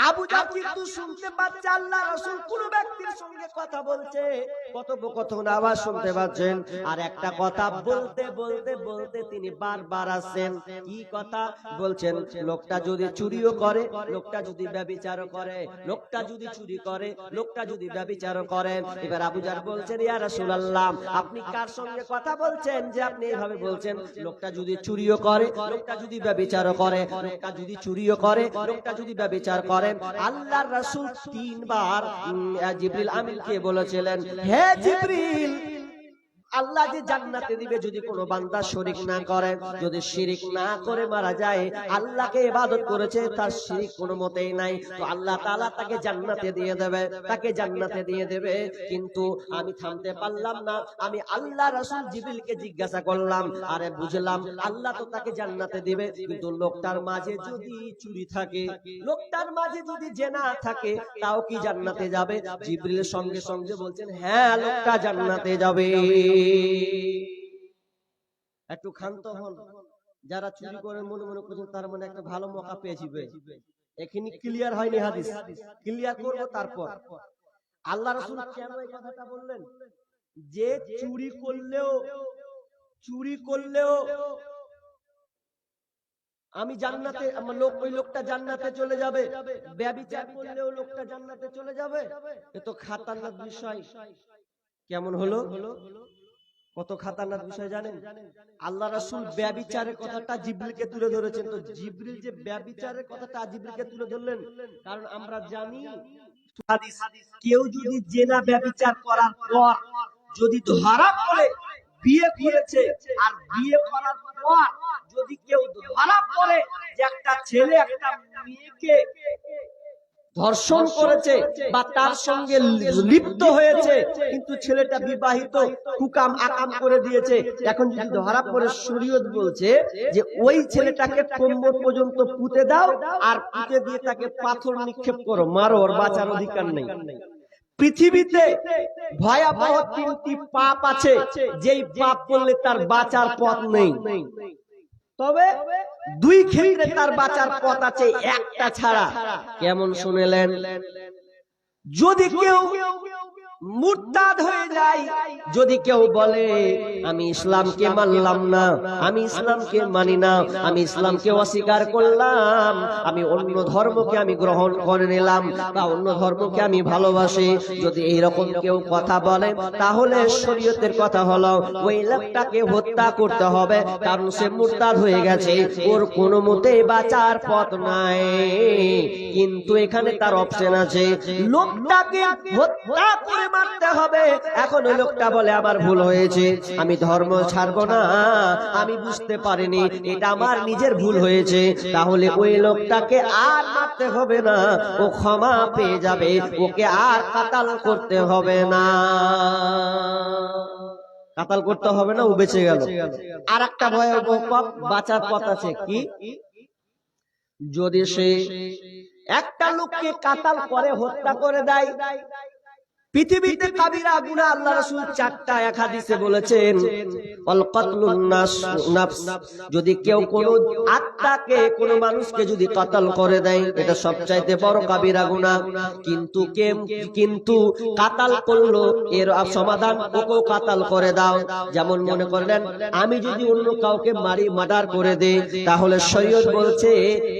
আবু জার কিন্তু শুনতে পাচ্ছে আল্লাহ রাসূল কোন ব্যক্তির সঙ্গে কথা বলছে, কথোপকথন আওয়াজ শুনতে পাচ্ছেন। আর একটা কথা বলতে বলতে বলতে তিনি বারবার আসছেন। কি কথা বলছেন? লোকটা যদি চুরিও করে, লোকটা যদি ব্যভিচারও করে, লোকটা যদি চুরি করে, লোকটা যদি ব্যভিচারও করে। এবার আবু জার বলছেন ইয়া রাসূলুল্লাহ আপনি কার সঙ্গে কথা বলছেন যে আপনি এভাবে বলছেন? লোকটা যদি চুরিও করে, লোকটা যদি ব্যভিচারও করে, লোকটা যদি চুরিও করে, লোকটা যদি ব্যভিচার করে। আল্লাহর রাসূল তিনবার জিবরিল আমিনকে বলেছিলেন হে জিবরিল, আল্লাহ যে জান্নাতে দিবে যদি কোনো বান্দা শরীক না করে, যদি শিরিক না করে মারা যায়, আল্লাহকে ইবাদত করেছে, তার শিরিক কোনো মতেই নাই, তো আল্লাহ তাআলা তাকে জান্নাতে দিয়ে দেবে, তাকে জান্নাতে দিয়ে দেবে। কিন্তু আমি থামতে পারলাম না, আমি আল্লাহ রাসূল জিবরিলকে জিজ্ঞাসা করলাম, আরে বুঝলাম আল্লাহ তো তাকে জান্নাতে দিবে, কিন্তু লোকটার মাঝে যদি চুরি থাকে, লোকটার মাঝে যদি জেনা থাকে, তাও কি জান্নাতে যাবে? জিবরিল সঙ্গে সঙ্গে বলছেন হ্যাঁ, লোকটা জান্নাতে যাবে। একটু ক্ষান্ত হন, যারা চুরি করে মনে মনে করছেন তার মানে একটা ভালো মৌকা পেয়েছি, এখানে ক্লিয়ার হয়নি, হাদিস ক্লিয়ার করব। তারপর আল্লাহ রাসূল কেন এই কথাটা বললেন যে চুরি করলেও আমি জান্নাতে, আমার লোক, ওই লোকটা জান্নাতে চলে যাবে, ব্যভিচার করলেও লোকটা জান্নাতে চলে যাবে, এ তো খাতারনাক বিষয়। কেমন হলো? কত খাতারনাক বিষয় জানেন? আল্লাহ রাসূল ব্যভিচারের কথাটা জিবরিলকে তুলে ধরেছেন। তো জিবরিল যে ব্যভিচারের কথাটা জিবরিলকে তুলে ধরলেন, কারণ আমরা জানি হাদিস, কেউ যদি জেনা ব্যভিচার করার পর যদি ধরা পড়ে বিয়ে করেছে, আর বিয়ে করার পর যদি কেউ ধরা পড়ে যে একটা ছেলে একটা মেয়েকে ধর্ষণ করেছে বা তার সঙ্গে লিপ্ত হয়েছে, কিন্তু ছেলেটা বিবাহিত, হুকাম আকাম করে দিয়েছে, এখন যদি ধরা পড়ে শরীয়ত বলছে যে ওই ছেলেটাকে কোমর পর্যন্ত পুঁতে দাও, আর পুঁতে দিয়ে তাকে পাথর নিক্ষেপ করো, মারো, ওর বাঁচার অধিকার নেই। পৃথিবীতে ভয়াবহ তিনটি পাপ আছে, যেই পাপ করলে তার বাঁচার পথ নেই, তবে দুই ক্ষেত্রে তার বাঁচার পথ আছে, একটা ছাড়া। কেমন শুনেলেন? যদি কেউ মুরতাদ হয়ে যায়। যদি কেউ বলে আমি ইসলামকে মানলাম না, আমি ইসলামকে মানি না, আমি ইসলামকে অস্বীকার করলাম, আমি অন্য ধর্মকে আমি গ্রহণ করে নিলাম বা অন্য ধর্মকে আমি ভালোবাসি, যদি এইরকম কেউ কথা বলে তাহলে শরীয়তের কথা হলো ওই লোকটাকে হত্যা করতে হবে, কারণ সে মুরতাদ হয়ে গেছে, ওর কোনো মতেই বাঁচার পথ নাই। কিন্তু এখানে তার অপশন আছে, লোকটাকে হত্যা করে মারতে হবে। এখন ওই লোকটা বলে আমার ভুল হয়েছে, আমি ধর্ম ছাড়বো না, আমি বুঝতে পারিনি, এটা আমার নিজের ভুল হয়েছে, তাহলে ওই লোকটাকে আর মারতে হবে না, ও ক্ষমা পেয়ে যাবে, ওকে আর কাতাল করতে হবে না, কাতাল করতে হবে না, ও বেঁচে গেল। আর একটা ভয়াবহ পাপ বাঁচার পথ আছে, কি? যদি সে একটা লোককে কাতাল করে হত্যা করে দেয়, পৃথিবীতে কাবিরা গুনাহ আল্লাহ রাসূল 4টা এক হাদিসে বলেছেন, আল কাতলুন নাফস, যদি কেউ কোন আত্মাকে, কোন মানুষকে যদি কাতাল করে দেয়, এটা সবচাইতে বড় কাবিরা গুনাহ। কিন্তু কাতাল করলো, এর সমাধান ওকেও কাতাল করে দাও। যেমন মনে করলেন আমি যদি অন্য কাউকে মারি, মার্ডার করে দেই, তাহলে শরীয়ত বলছে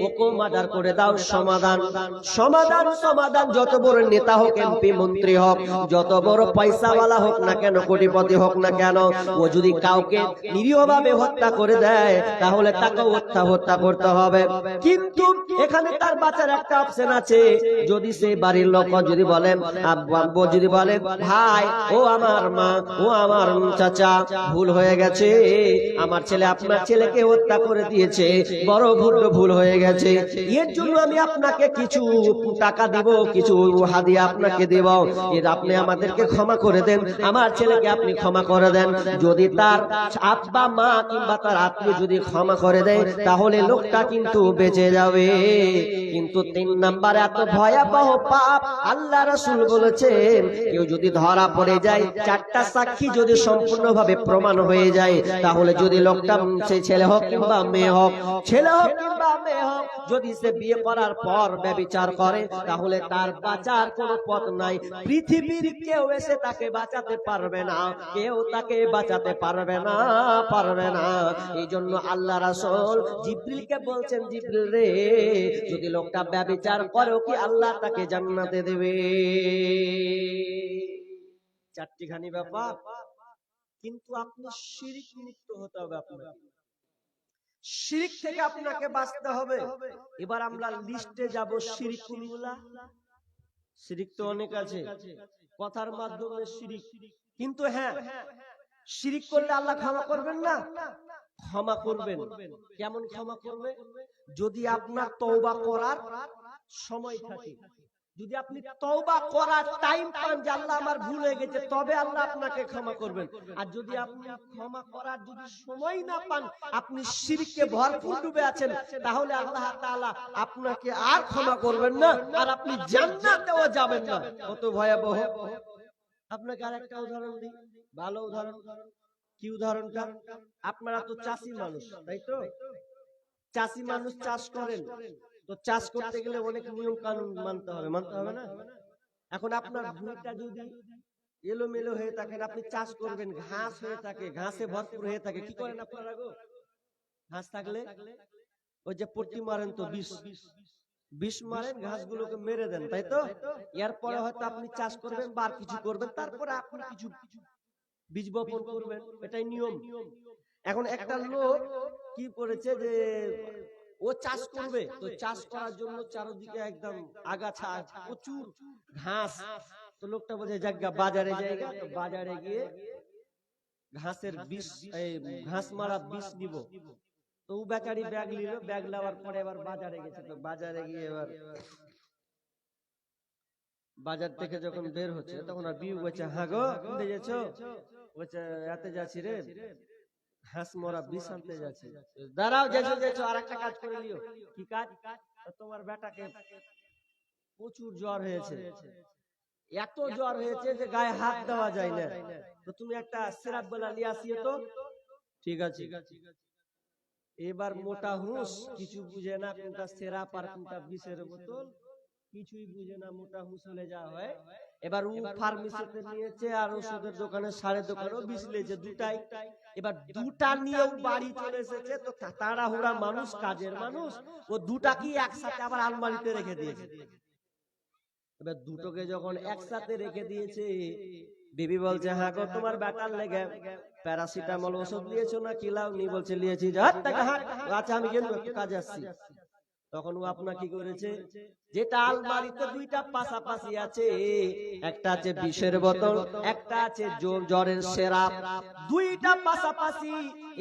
ওকেও মার্ডার করে দাও। সমাধান সমাধান সমাধান, যত বড় নেতা হোক, এমপি মন্ত্রী হোক, যত বড় পয়সাওয়ালা হোক না কেন, কোটিপতি হোক না কেন, ও যদি কাউকে নিরীহভাবে হত্যা করে দেয়, তাহলে তাকেও হত্যা করতে হবে। কিন্তু এখানে তার বাঁচার একটা অপশন আছে, যদি সে বাড়ির লোক যদি বলেন, আব্বু যদি বলেন ভাই, ও আমার মা, ও আমার চাচা, ভুল হয়ে গেছে, আমার ছেলে আপনার ছেলেকে হত্যা করে দিয়েছে, বড় ভুল হয়ে গেছে, এর জন্য আমি আপনাকে কিছু টাকা দিব, কিছু হাদিয়া আপনাকে দেব, এর আপনি আমাদেরকে ক্ষমা করে দেন, আমার ছেলেকে আপনি ক্ষমা করে দেন। যদি তার আব্বা মা কিংবা তার আত্মীয় যদি ক্ষমা করে দেয়, তাহলে লোকটা কিন্তু বেঁচে যাবে। কিন্তু 3 নাম্বার এত ভয়াবহ পাপ, আল্লাহ রাসূল বলেছেন, কেউ যদি ধরা পড়ে যায়, 4টা সাক্ষী যদি সম্পূর্ণভাবে প্রমাণ হয়ে যায়, তাহলে যদি লোকটা সে ছেলে হোক কিংবা মেয়ে হোক, ছেলে হোক কিংবা মেয়ে হোক, যদি সে বিয়ে করার পর ব্যভিচার করে, তাহলে তার বাঁচার কোনো পথ নাই। পৃথিবীর কেউ এসে তাকে বাঁচাতে পারবে না, কেউ তাকে বাঁচাতে পারবে না, পারবে না। এই জন্য আল্লাহ রাসূল জিবরিলকে বলছেন, জিবরিল রে, যদি লোকটা ব্যভিচার করে, কি আল্লাহ তাকে জান্নাতে দেবে? 4টি খানি ব্যাপার। কিন্তু আপনি শিরক মুক্ত হতে হবে, আপনাকে শিরক থেকে আপনাকে বাঁচতে হবে। এবার আমরা লিস্টে যাব, শিরক কোনগুলা। শিরক তো অনেক আছে, কথার মাধ্যমে শিরক, কিন্তু হ্যাঁ, শিরক করলে আল্লাহ ক্ষমা করবেন না? ক্ষমা করবেন। কেমন ক্ষমা করবে? যদি আপনার তওবা করার সময় থাকে, যদি আপনি তওবা করার টাইম পান যে আল্লাহ আমার ভুল হয়ে গেছে, তবে আল্লাহ আপনাকে ক্ষমা করবেন। আর যদি আপনি ক্ষমা করার যদি সময় না পান, আপনি শিরকে ভরপুর ডুবে আছেন, তাহলে আল্লাহ তাআলা আপনাকে আর ক্ষমা করবেন না, আর আপনি জান্নাতেও যাবেন না। কত ভয়াবহ! আপনাকে আরেকটা উদাহরণ দিই, ভালো উদাহরণ। কি উদাহরণটা? আপনারা তো চাষি মানুষ, তাই তো? চাষি মানুষ চাষ করেন, তো চাষ করতে গেলে অনেক নিয়ম কানুন মানতে হবে, মানতে হবে না? এখন আপনার ভূমিটা যদি এলোমেলো হয়ে থাকে, আপনি চাষ করবেন, ঘাস হয়ে থাকে, ঘাসে ভরপুর হয়ে থাকে, কি করেন আপনারা গো? ঘাস থাকলে ওই যে পট্টি মারেন, তো বিষ মারেন, ঘাসগুলোকে মেরে দেন, তাই তো? এরপরে হয়তো আপনি চাষ করবেন বা কিছু করবেন, তারপরে আপনি কিছু বীজ বপন করবেন, এটাই নিয়ম। এখন একটা লোক কি করেছে, যে ও চাষ করবে, তো চাষ করার জন্য চারদিকে একদম আগাছা, প্রচুর ঘাস, তো লোকটা বলছে জায়গা বাজারে জায়গা, তো বাজারে গিয়ে ঘাসের বিষ, ঘাস মারা বিষ নিব। তো ও বেচারি ব্যাগ নিল, ব্যাগ নেওয়ার পরে এবার বাজারে গেছে, তো বাজারে গিয়ে এবার বাজার থেকে যখন বের হচ্ছে, তখন আর বিউ বলছে, হ্যাঁ গো কোনটা যাচ্ছো? বলছে এতে যাচ্ছি রে, হাঁস মরা বিষ আনতে যাচ্ছি। দাঁড়াও, যেছো আর একটা কাজ করে নিও। কি কাজ? তোমার বেটাকে প্রচুর জ্বর হয়েছে, এত জ্বর হয়েছে যে গায়ে হাত দেওয়া যায় না, তো তুমি একটা সিরাপ বলা নিয়ে আসিও তো। ঠিক আছে। এবার মোটা হুঁস কিছু বুঝে না, কোনটা সিরাপ আর কোনটা বিষের বোতল, কিছুই বুঝে না, মোটা হুঁস হলে যা হয়, এবার ও ফার্মেসিতে নিয়েছে আর ওষুধের দোকানে সারের দোকানেও বিষ নিয়েছে, দুটাই। এবার দুটা নিয়েও বাড়ি চলে এসেছে, তো তাড়াহুড়া মানুষ, কাজের মানুষ, ও দুটা কি একসাথে আবার আলমারিতে রেখে দিয়েছে। এবার দুটোকে যখন একসাথে রেখে দিয়েছে, বিবি বলছে, হ্যাঁ গো, তোমার বেটার লেগে প্যারাসিটামল ওষুধ নিয়েছো না কিলাও নি? বলছে নিয়েছি। আচ্ছা আমি কিন্তু একটু কাজে আসছি। তখন ও আপনার কি করেছে, যেটা আলমারিতে দুইটা পাশাপাশি আছে, একটা আছে বিষের বোতল, একটা আছে জ্বরের সিরাপ, দুইটা পাশাপাশি।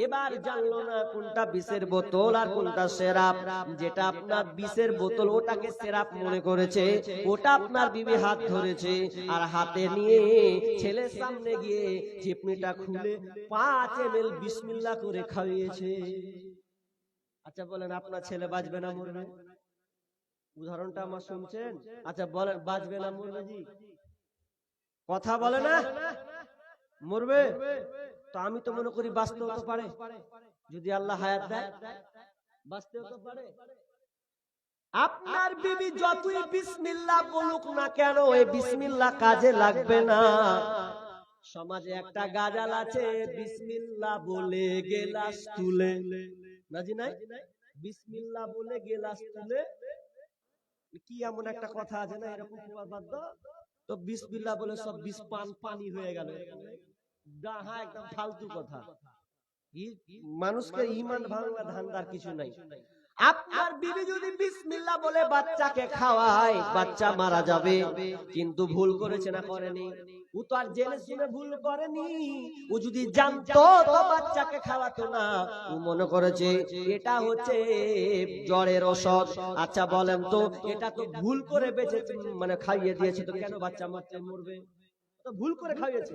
এবার জানলো না কোনটা বিষের বোতল আর কোনটা সিরাপ। যেটা আপনার বিষের বোতল ওটাকে সিরাপ মনে করেছে, ওটা আপনার বিবি হাত ধরেছে, আর হাতে নিয়ে ছেলের সামনে গিয়ে চিপনিটা খুলে 5 ml বিসমিল্লাহ করে খাইয়েছে। আচ্ছা বলেন, আপনার ছেলে বাঁচবে না মরবে? উদাহরণটা আমার শুনছেন? আচ্ছা বলেন, বাঁচবে না মরবে? জি, কথা বলে না, মরবে। তো আমি তো মনে করি বাঁচতে হতে পারে, যদি আল্লাহ হায়াত দেয় বাঁচতে হতে পারে। আপনার বিবি যতই বিসমিল্লাহ বলুক না কেন, এই বিসমিল্লাহ কাজে লাগবে না। সমাজে একটা গাজাল আছে, বিসমিল্লাহ বলে গেলাস তুলে, নাজি নাই, বিসমিল্লাহ বলে গেলাস তুলে, কি এমন একটা কথা আছে না, এরকম বাদ্য, তো বিসমিল্লাহ বলে সব বিষ পানি হয়ে গেল। হ্যাঁ, একদম ফালতু কথা। মানুষকে ঈমান ভাঙা ধান্দার কিছু নাই। আপনার বিবি যদি বিসমিল্লাহ বলে বাচ্চাকে খাওয়ায়, বাচ্চা মারা যাবে, কিন্তু ভুল করেছে না করেনি? ও তো আর জেনে শুনে ভুল করেনি। ও যদি জানতো তো বাচ্চাকে খাওয়াতো না। ও মনে করেছে এটা হচ্ছে জ্বরের ওষুধ। আচ্ছা বলেন তো, এটা তো ভুল করে বেঁচে মানে খাইয়ে দিয়েছে, তো কেন বাচ্চা মারতে মরবে? তো ভুল করে খাইয়েছে।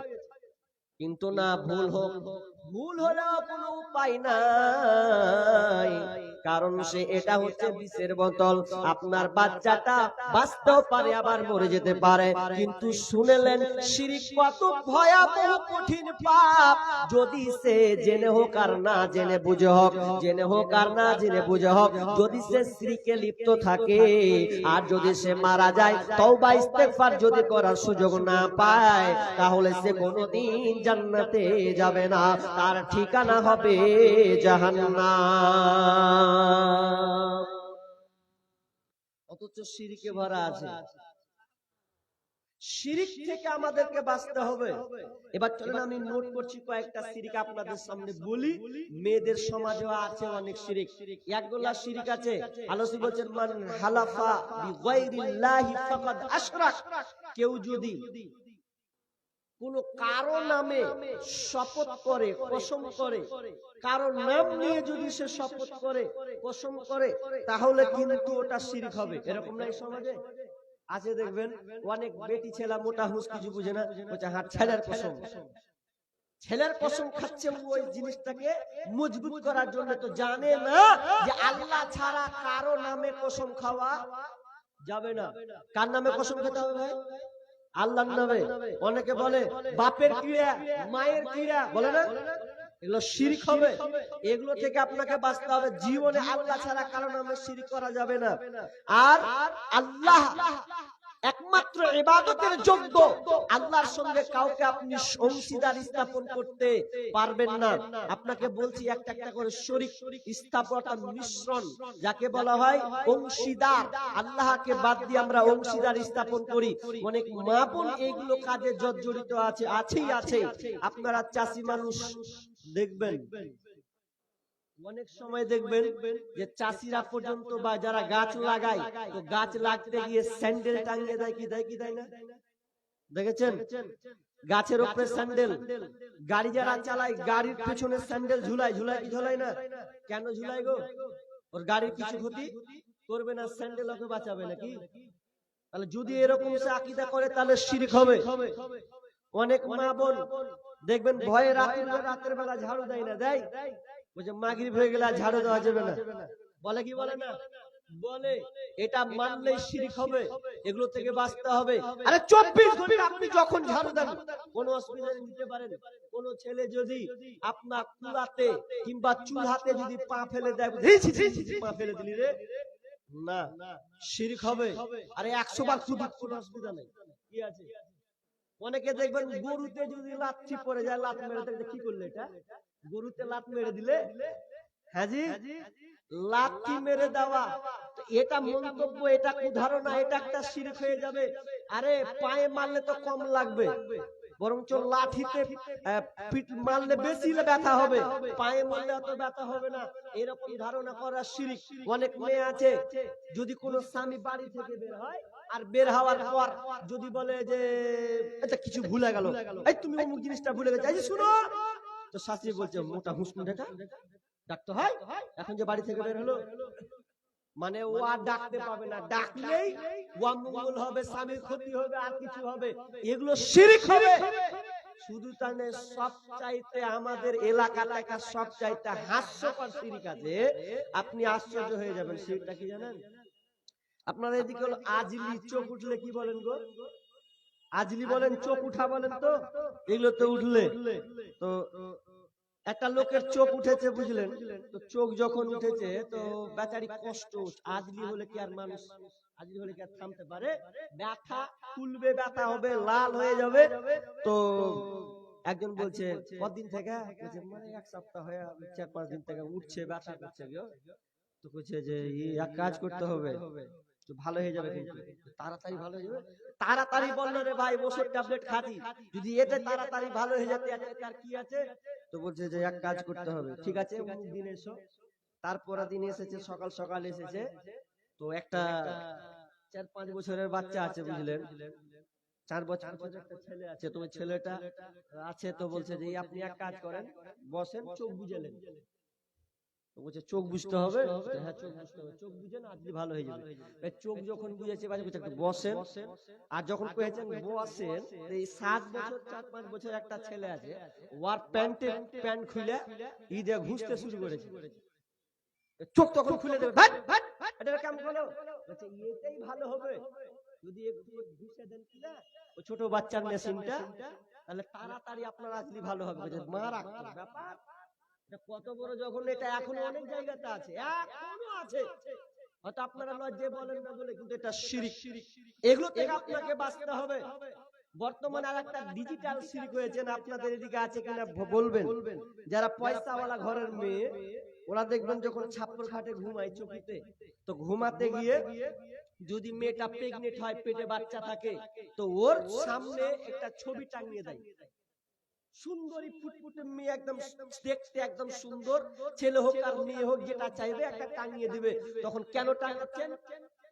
কিন্তু না, ভুল হোক, ভুল হলেও কোনো উপায় নাই, কারণ সে এটা হচ্ছে বিষের বোতল। আপনার বাচ্চাটা বাঁচতেও পারে, আবার মরে যেতে পারে। কিন্তু শুনেলেন, শিরক কত ভয়াবহ কঠিন পাপ। যদি সে জেনে হোক আর না জেনে বুঝে হোক, জেনে হোক আর না জেনে বুঝে হোক, যদি সে শিরকে লিপ্ত থাকে, আর যদি সে মারা যায় তওবা ইস্তেগফার যদি করার সুযোগ না পায়, তাহলে সে কোনোদিন জান্নাতে যাবে না, তার ঠিকানা হবে জাহান্নাম। অথচ শিরকে ভরা আছে। শিরক থেকে আমাদেরকে বাঁচতে হবে। এবার চলেন আমি নোট করছি কয়েকটা শিরক আপনাদের সামনে বলি। মেয়েদের সমাজেও আছে অনেক শিরক। একগুলা শিরক আছে, আল্লাহ বলেন, মান হালাফা বিগাইরিল্লাহি ফাকাদ আশরাক। কেউ যদি কোন কারো নামে শপথ করে, কসম করে, কারো নাম নিয়ে যদি সে শপথ করে, কসম করে, তাহলে কিন্তু ওটা শিরক হবে। এরকম নাই সমাজে? আছে দেখবেন, অনেক বেটি ছেলা মোটা হুঁস কিছু বুঝে না, বলছে হ্যাঁ ছেলের কসম, ছেলের কসম খাচ্ছে ওই জিনিসটাকে মজবুত করার জন্য। তো জানে না যে আল্লাহ ছাড়া কারো নামে কসম খাওয়া যাবে না। কার নামে কসম খেতে হবে ভাই? আল্লাহর নামে। অনেকে বলে বাপের ক্রিয়া, মায়ের ক্রিয়া, বলে না, এগুলো শিরক হবে। এগুলো থেকে আপনাকে বাঁচতে হবে। জীবনে আল্লাহ ছাড়া কারো নামে শিরক করা যাবে না। আর আল্লাহ একমাত্র ইবাদতের যোগ্য, আল্লাহর সঙ্গে কাউকে আপনি অংশীদার স্থাপন করতে পারবেন না। আপনাকে বলছি একটা একটা করে শরীক স্থাপন, মিশ্রণ যাকে বলা হয় অংশীদার। আল্লাহকে বাদ দিয়ে আমরা অংশীদার স্থাপন করি। অনেক মা বোন এইগুলো কাজে জর্জরিত আছে, আছেই আছে। আপনারা চাষি মানুষ দেখবেন, অনেক সময় দেখবেন যে চাষিরা পর্যন্ত বা যারা গাছ লাগায়, তো গাছ লাগতে গিয়ে স্যান্ডেল টাঙিয়ে দেয়, কি দেয়, কি দেয় না? দেখেছেন? গাছের উপরে স্যান্ডেল। গাড়ি যারা চালায়, গাড়ির পেছনে স্যান্ডেল ঝুলায়, ঝুলায় কি ঝুলায় না? কেন ঝুলায় গো? ওর গাড়ির কিছু ক্ষতি করবে না, স্যান্ডেল ওকে বাঁচাবে নাকি? তাহলে যদি এরকম সে আকীদা করে, তাহলে শিরক হবে। অনেক মা বোন দেখবেন ভয়ে রাতের বেলা ঝাড়ু দেয় না, দেয়, বলছে মাগরিব হয়ে গেলে ঝাড়ু দেওয়া যাবে না, বলে কি বলে না? বলে। এটা মানলে শিরক হবে। এগুলো থেকে বাঁচতে হবে। আরে 24 ঘন্টা আপনি যখন ঝাড়ু দেন কোনো অসুবিধা নিতে পারেন। কোন ছেলে যদি আপনার কুলাতে কিংবা চুলাতে যদি পা ফেলে দেয়, পা ফেলে দিলি রে, না, শিরক হবে। আরে 100 বার কুদুক, কোনো অসুবিধা নেই, কি আছে? অনেকে দেখবেন গরুতে যদি লাথি পড়ে যায়, লাথ মেরে দেখবে কি করলে এটা, গরুতে লাথ মেরে দিলে, হ্যাঁ জি, লাথি মেরে দেওয়া, তো এটা মন্তব্য, এটা কুধারণা, এটা একটা শিরক হয়ে যাবে। আরে পায়ে মারলে তো কম লাগবে, বরঞ্চ লাঠিতে মারলে বেশি ব্যথা হবে, পায়ে মারলে অত ব্যথা হবে না, এরকম ধারণা করা শিরক। অনেক মেয়ে আছে, যদি কোনো স্বামী বাড়ি থেকে বের হয়, আর বের হওয়ার পর যদি বলে যে আচ্ছা কিছু ভুলে গেল, এই তুমি অমুক জিনিসটা ভুলে গেছো, এই যে শুনো, তো শাশুড়ি বলছে মোটা হুঁসকুঁটাটা ডাকতে হয়, এখন যে বাড়ি থেকে বের হলো, মানে ও আর ডাকতে পাবে না, ডাকলেই ও অমঙ্গল হবে, স্বামীর ক্ষতি হবে, আর কিছু হবে, এগুলো শিরক হবে। শুধু তাই না, সবচাইতে আমাদের এলাকার একটা সবচাইতে হাস্যকর শিরক আছে, আপনি আশ্চর্য হয়ে যাবেন। শিরকটা কি জানেন? আপনারা এদিকে হলো আজলি, চোখ উঠলে কি বলেন গো? আজলি বলেন, চোখ উঠা বলেন, তো এগুলো তো উঠলে, তো একটা লোকের চোখ উঠেছে বুঝলেন, তো চোখ যখন উঠেছে তো বেচারি কষ্ট, আজলি হলে কি আর মানুষ, আজলি হলে কি আর থামতে পারে? ব্যথা ফুলবে, ব্যথা হবে, লাল হয়ে যাবে। তো একজন বলছে কতদিন থেকে, বলছে মানে এক সপ্তাহ হয়ে 4-5 দিন থেকে উঠছে, ব্যথা করছে গো। তো বলছে যে এক কাজ করতে হবে, তো ভালো হয়ে যাবে, কিন্তু তাড়াতাড়ি ভালো হয়ে যাবে। তাড়াতাড়ি বললো রে ভাই ওষুধ ট্যাবলেট খাচ্ছি, যদি এতে তাড়াতাড়ি ভালো হয়ে যেতে তার কি আছে? তো বলছে যে এক কাজ করতে হবে, ঠিক আছে অমুক দিন এসো। তারপরে দিন এসেছে, সকাল সকাল এসেছে, তো একটা 4-5 বছরের বাচ্চা আছে বুঝলেন, 4 বছরের একটা ছেলে আছে, তো ওই ছেলেটা আছে, তো বলছে যে আপনি এক কাজ করেন, বসেন, চোখ বুঝেলেন। বলছে চোখ বুঝতে হবে, হ্যাঁ চোখ বুঝতে হবে, চোখ বুঝেন আজকে ভালো হয়ে যাবে। চোখ যখন বুঝেছে একটু বসেন, আর যখন কয়েছেন বসেন, এই 7 বছর 4-5 বছর একটা ছেলে আছে, ওর প্যান্ট খুলে ঈদে ঘুষতে শুরু করেছে, চোখ তখন খুলে দেবে, এটা কেমন হলো? বলছে এটাই ভালো হবে, যদি একটু ঘুষে দেন কিনা ওই ছোট বাচ্চার মেশিনটা, তাহলে তাড়াতাড়ি আপনার আজলি ভালো হবে। মারা ব্যাপার, কত বড়, যখন এটা এখনো অনেক জায়গাতে আছে, এখনো আছে, হয়তো আপনারা লজ্জায় বলেন না বলে, কিন্তু এটা শিরক। এগুলো থেকে আপনাকে বাঁচতে হবে। বর্তমানে আর একটা ডিজিটাল শিরক হয়েছে, আপনাদের এদিকে আছে কিনা বলবেন। যারা পয়সাওয়ালা ঘরের মেয়ে, ওরা দেখবেন যখন ছাপ্পর খাটে ঘুমায় চকিতে, তো ঘুমাতে গিয়ে যদি মেয়েটা প্রেগনেন্ট হয়, পেটে বাচ্চা থাকে, তো ওর সামনে একটা ছবি টাঙিয়ে দেয়, সুন্দরী ফুটফুটে মেয়ে, একদম দেখতে একদম সুন্দর, ছেলে হোক আর মেয়ে হোক, যেটা চাইবে একটা টাঙিয়ে দিবে। তখন কেন টাঙাচ্ছেন?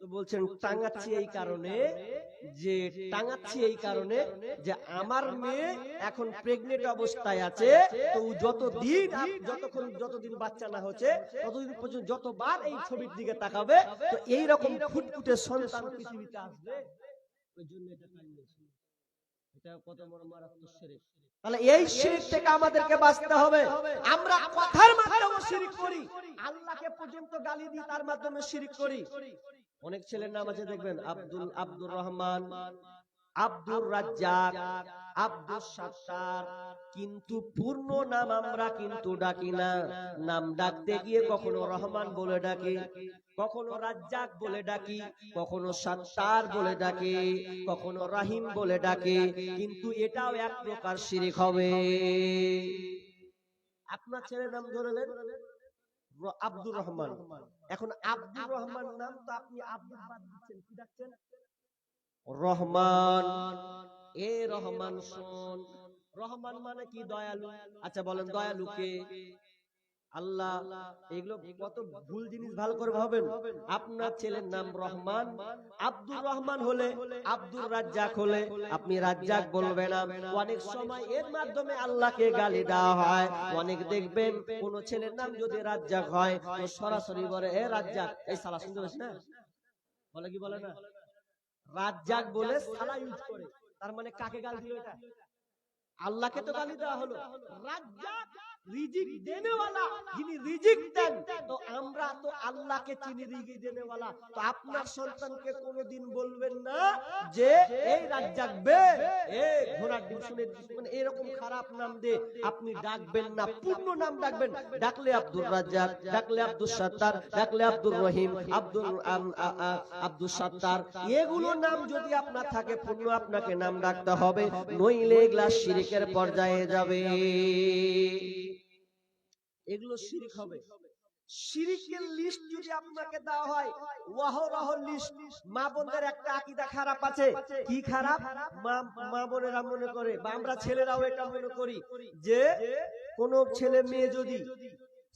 তো বলছেন টাঙাচ্ছি এই কারণে যে আমার মেয়ে এখন প্রেগনেন্ট অবস্থায় আছে, তো যতদিন বাচ্চা না হচ্ছে ততদিন পর্যন্ত যতবার এই ছবির দিকে তাকাবে, তো এইরকম ফুটফুটে সন্তান পৃথিবীতে আসবে, ওই জন্য এটা টাঙিয়েছি। এটা কত বড় মারাত্মক শিরক। তাহলে এই শিরক থেকে আমাদেরকে বাঁচতে হবে। আমরা কথার মাধ্যমে শিরক করি, আল্লাহকে পর্যন্ত গালি দিই, তার মাধ্যমে শিরক করি। অনেক ছেলের নাম আছে দেখবেন, আব্দুর রহমান, আব্দুর রাজ্জাক, আব্দুল সাত্তার, কিন্তু পূর্ণ নাম আমরা কিন্তু ডাকি না। নাম ডাকতে গিয়ে কখনো রহমান বলে ডাকি, কখনো রাজ্জাক বলে ডাকি, কখনো সাত্তার বলে ডাকি, কখনো রাহিম বলে ডাকি, কিন্তু এটাও এক প্রকার শিরক হবে। আপনার ছেলের নাম ধরলেন আব্দুর রহমান, এখন আব্দুর রহমান নাম, তো আপনি আব্দুল বাদ দিচ্ছেন, কি ডাকছেন? রহমান। এ রহমান শোন, রহমান মানে কি? দয়ালু। আচ্ছা বলেন দয়ালু কে? আল্লাহ। এগুলো কত ভুল জিনিস, ভালো করে ভাবেন। আপনার ছেলের নাম রহমান, আব্দুর রহমান হলে, আব্দুর রাজ্জাক হলে আপনি রাজ্জাক বলবেন না। অনেক সময় এর মাধ্যমে আল্লাহকে গালি দেওয়া হয়। অনেক দেখবেন কোন ছেলের নাম যদি রাজ্জাক হয়, তো সরাসরি বলে এ রাজ্জাক, এই সালা শুনতে পাচ্ছিস না, বলে কি বলে না? রাজ্জাক বলে সালা ইউজ করে, তার মানে কাকে গাল দিল এটা? আল্লাহকে তো গালি দেওয়া হলো। রাজ্জাক রিজিক দেনেওয়ালা, যিনি রিজিক দেন, তো আমরা তো আল্লাহকে চিনি রিজিক দেনেওয়ালা। তো আপনার সন্তানকে কোনোদিন বলবেন না যে এই রাজ্জাক বে, এই ঘোড়ার ডিম শুনে, মানে এরকম খারাপ নাম দে আপনি ডাকবেন না, পূর্ণ নাম ডাকবেন। ডাকলে আব্দুর রাজ্জাক, ডাকলে আব্দুল সাত্তার, ডাকলে আব্দুর রহিম, আব্দুল সাত্তার, এগুলো নাম যদি আপনার থাকে পূর্ণ আপনাকে নাম ডাকতে হবে, নইলে এগুলা শিরকের পর্যায়ে যাবে, এগুলো শিরক হবে। শিরকের লিস্ট যদি আপনাকে দেওয়া হয়, ওয়াহরাহ লিস্ট, মা বোনদের একটা আকীদা খারাপ আছে। কি খারাপ? মা বোনেরা মনে করে, বা আমরা ছেলেরাও এটা মনে করি, যে কোন ছেলে মেয়ে যদি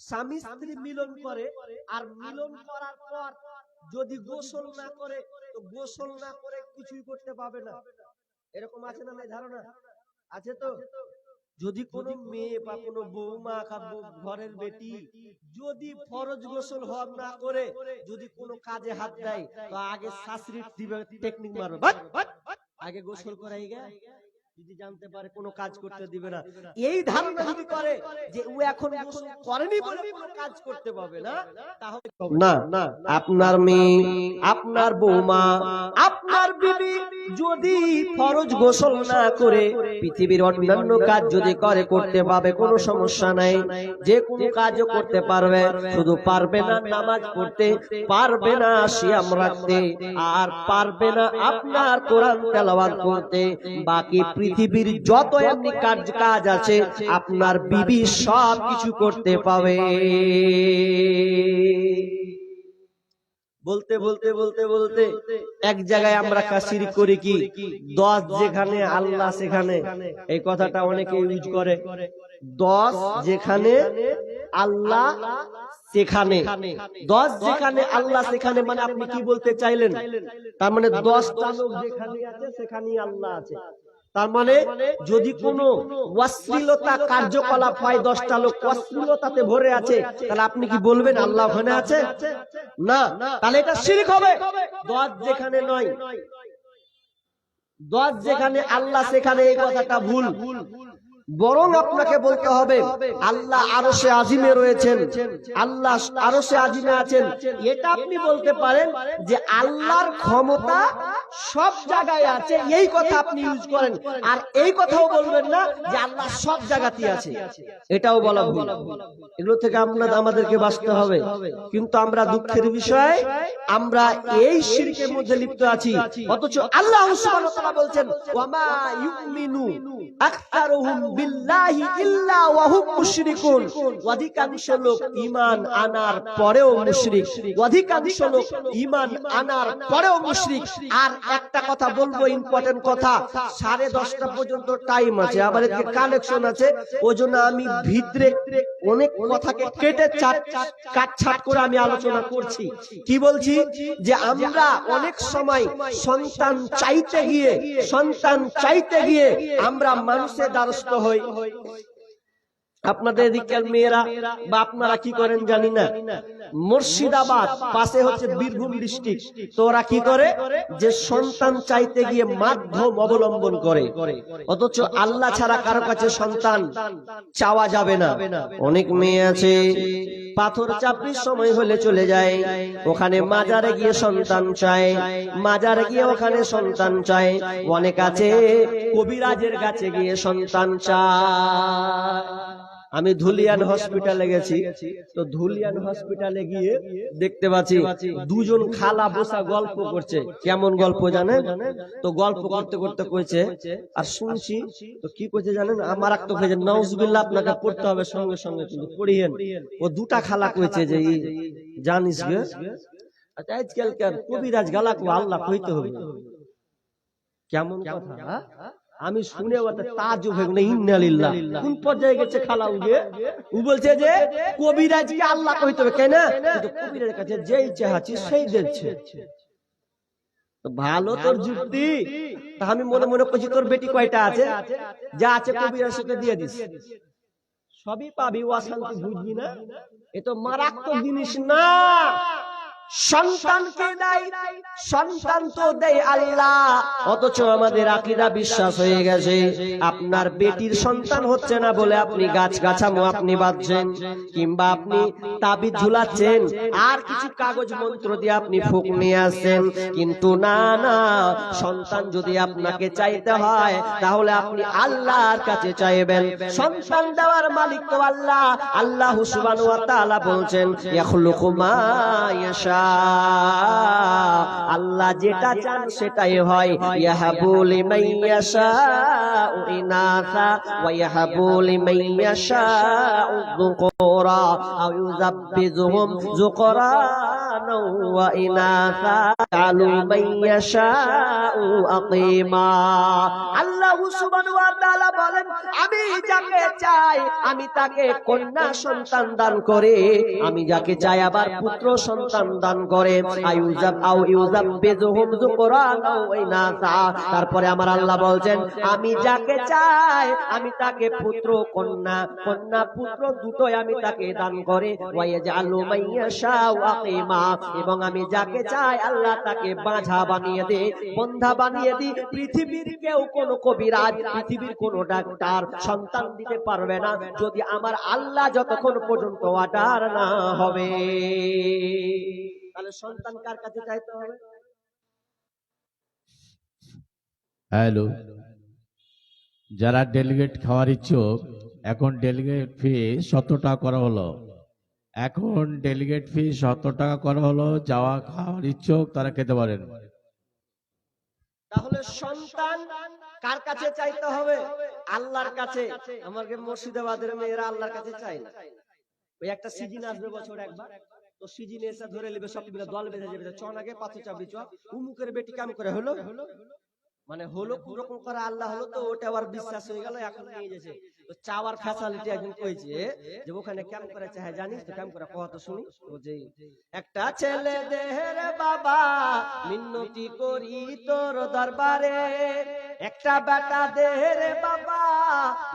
স্বামী স্ত্রী মিলন করে, আর মিলন করার পর যদি গোসল না করে, তো গোসল না করে কিছুই করতে পাবে না। এরকম আছে না? ধারণা আছে তো? যদি কোনো মেয়ে বা কোনো বৌমা, ঘরের বেটি যদি ফরজ গোসল হওয়া না করে যদি কোনো কাজে হাত দেয়, তো আগে শাশুড়ির দিবে টেকনিক মারবে, আগে গোসল করাই গে, যদি জানতে পারে কোনো কাজ করতে দিবে না। এই ধারণা যদি করে যে ও এখন গোসল করেনি বলে কোনো কাজ করতে পারবে না, তাহলে না, আপনার মেয়ে, আপনার বৌমা, আপনার বিবি যদি ফরজ গোসল না করে পৃথিবীর অন্যান্য কাজ যদি করে, করতে পারবে, কোনো সমস্যা নাই, যে কোনো কাজও করতে পারবে, শুধু পারবে না নামাজ পড়তে, পারবে না সিয়াম রাখতে, আর পারবে না আপনার কোরআন তেলাওয়াত করতে। বাকি পৃথিবীর যত এমনি কাজ আছে আপনার বিবি সব কিছু করতে পাবে। বলতে বলতে বলতে বলতে এক জায়গায় আমরা কাশির করি কি, 10 যেখানে আল্লাহ সেখানে, এই কথাটা অনেকে ইউজ করে। 10 যেখানে আল্লাহ সেখানে, 10 যেখানে আল্লাহ সেখানে, মানে আপনি কি বলতে চাইলেন? তার মানে 10টা লোক যেখানে আছে সেখানেই আল্লাহ আছে। তার মানে যদি কোনো অশ্লীলতা কার্যকলাপ হয়, 10টা লোক অশ্লীলতাতে ভরে আছে, তাহলে আপনি কি বলবেন আল্লাহ ওখানে আছে? না, তাহলে এটা শিরক হবে। 10 যেখানে নয়, 10 যেখানে আল্লাহ সেখানে, এই কথাটা ভুল। বরং আপনাকে বলতে হবে আল্লাহ আরশে আজিমে রয়েছেন, আল্লাহ আরশে আজিমে আছেন। এটা আপনি বলতে পারেন যে আল্লাহর ক্ষমতা সব জায়গায় আছে, এই কথা আপনি ইউজ করেন। আর এই কথাও বলবেন না যে আল্লাহ সব জায়গাতেই আছে, এটাও বলা ভুল। এগুলো থেকে আমাদেরকে বাঁচতে হবে। কিন্তু আমরা দুঃখের বিষয়, আমরা এই শিরকের মধ্যে লিপ্ত আছি, অথচ আল্লাহ সুবহানাহু ওয়া তাআলা বলছেন ওয়ামা ইউমিনু আকতারুহুম বিল্লাহি ইল্লা ওয়া হুম মুশরিকুন। অধিকাংশ লোক ঈমান আনার পরেও মুশরিক, অধিকাংশ লোক ঈমান আনার পরেও মুশরিক। আর একটা কথা বলবো, ইম্পর্টেন্ট কথা, 10:30টা পর্যন্ত টাইম আছে, আবার এদিকে কালেকশন আছে, ওজন্য আমি ভিতরে অনেক কথাকে কেটে কাটছাট করে আমি আলোচনা করছি। কি বলছি? যে আমরা অনেক সময় সন্তান চাইতে গিয়ে আমরা মানুষের দ্বারস্থ হই। আপনাদের এদিকের মেয়েরা বা আপনারা কি করেন জানি না, মুর্শিদাবাদ পাশে হচ্ছে বীরভূম ডিস্ট্রিক্ট, তো ওরা কি করে যে সন্তান চাইতে গিয়ে মাধ্যম অবলম্বন করে, অথচ আল্লাহ ছাড়া কারো কাছে সন্তান চাওয়া যাবে না। অনেক মেয়ে আছে পাথর চাপড়ির সময় হলে চলে যায়, ওখানে মাজারে গিয়ে সন্তান চায়, মাজারে গিয়ে ওখানে সন্তান চায়। অনেক আছে কবিরাজের কাছে গিয়ে সন্তান চায়। আমি ধুলিয়ান হসপিটালে গেছি, তো ধুলিয়ান হসপিটালে গিয়ে দেখতে পাচ্ছি দুজন খালা বসা গল্প করছে। কেমন গল্প জানেন? তো গল্প করতে করতে কইছে, আর শুনছি তো কি কইছে জানেন? আমার একটা কইছে নাউজুবিল্লাহ, আপনাকে পড়তে হবে সঙ্গে সঙ্গে, কিন্তু পড়িয়েন। ও দুটা খালা কইছে যে জানিস গে আজকালকার কবিরাজ গালাকে আল্লাহ কইতে হবে। কেমন কথা? আমি শুনে তাজ্জুব হয়ে গেলাম, ইন্না লিল্লাহ। কোন পর্যায়ে গেছে খালা উগে? ও বলছে যে কবিরাজকে আল্লাহ কইতে হবে, কেন? কিন্তু কবিরাজের কাছে যেই চাচ্ছি সেই দিচ্ছে। ভালো তোর যুক্তি। তা আমি মনে মনে কইছি তোর বেটি কয়টা আছে? যা আছে কবিরাজকে দিয়ে দিস, সবই পাবি, অশান্তি বুঝবি না। এ তো মারাত্মক জিনিস না। সন্তানকে দেয়, সন্তান তো দেয় আল্লাহ, অথচ আমাদের আকীদা বিশ্বাস হয়ে গেছে আপনার বেটির সন্তান হচ্ছে না বলে আপনি গাছ গাছামো আপনি বাঁধছেন, কিংবা আপনি তাবিজ ঝুলাচ্ছেন, আর কিছু কাগজ মন্ত্র দিয়ে আপনি ফুক নিয়ে আসছেন। কিন্তু না না, সন্তান যদি আপনাকে চাইতে হয় তাহলে আপনি আল্লাহর কাছে চাইবেন। সন্তান দেওয়ার মালিক তো আল্লাহ। আল্লাহ সুবহানাহু ওয়া তাআলা বলছেন ইয়াখলুকু মা ইয়াশা, আল্লাহ যেটা চান সেটাই হয়। ইয়াহাবু লিমান ইয়াশাউ ইনাসা ওয়া ইয়াহাবু লিমান ইয়াশাউ যুকুরা আও ইউযাব্বিজুহুম যুকরানা ওয়া ইনাসা আলু মান ইয়াশাউ আকিমা। আল্লাহ সুবহানাহু ওয়া তাআলা বলেন আমি যাকে চাই আমি তাকে কন্যা সন্তান দান করে, আমি যাকে চাই আবার পুত্র সন্তান দান করে। তারপরে আমার আল্লাহ বলছেন আমি যাকে চাই আমি তাকে পুত্র কন্যা, কন্যা পুত্র দুটোই আমি তাকে দান করে। এবং আমি যাকে চাই আল্লাহ তাকে বাঁঝা বানিয়ে দে, বন্ধা বানিয়ে দি। পৃথিবীর কেউ কোন কবিরাজ, পৃথিবীর কোন ডাক্তার সন্তান দিতে পারবে না যদি আমার আল্লাহ যতক্ষণ পর্যন্ত অর্ডার না হবে। তাহলে সন্তান কার কাছে চাইতে হবে? হ্যালো, যারা ডেলিগেট খাওয়ার ইচ্ছুক, এখন ডেলিগেট ফি 70 টাকা করা হলো। এখন ডেলিগেট ফি 70 টাকা করা হলো। যাওয়া খাওয়ার ইচ্ছুক তারা খেতে পারেন। তাহলে সন্তান কার কাছে চাইতে হবে? আল্লাহর কাছে। আমাকে মুর্শিদাবাদের মেয়েরা আল্লাহর কাছে চাই না। ওই একটা সিজন আসবে বছর একবার, তো সিজনে এসে ধরে নেবে সব দল বেঁধে যাবে, চনাকে পাথর চাবি চ উমুকের বেটি কাম করে হলো মানে হলো কুরকম করে আল্লাহ হলো, তো ওটা আবার বিশ্বাস হয়ে গেল। এখন নিয়ে যাচ্ছে তো চাওয়ার ফ্যাসিলিটি একজন কইছে যে ওখানে কেমন করে চায় জানিস তো? কেমন করে কত শুনি। ও যে একটা ছেলে দেহের বাবা মিন্নতি করি তোর দরবারে, একটা বেটা দেহের বাবা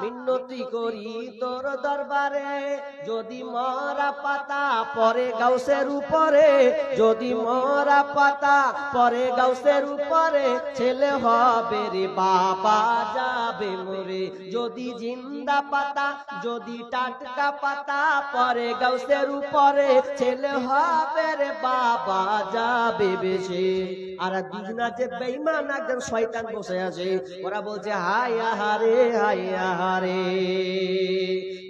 মিন্নতি করি তোর দরবারে, যদি মরা পাতা পরে গাউসের উপরে, যদি মরা পাতা পরে গাউসের উপরে, ছেলে হবে রে বাবা যাবে মরে, যদি জিন্দা পাতা যদি টাটকা পাতা পরে গাউসের উপরে, ছেলে হবে রে বাবা যাবে বেশে। আর দুজনা যে বেঈমান একজন শয়তান বসে আছে, ওরা বলছে হায় আহারে হায় আহারে,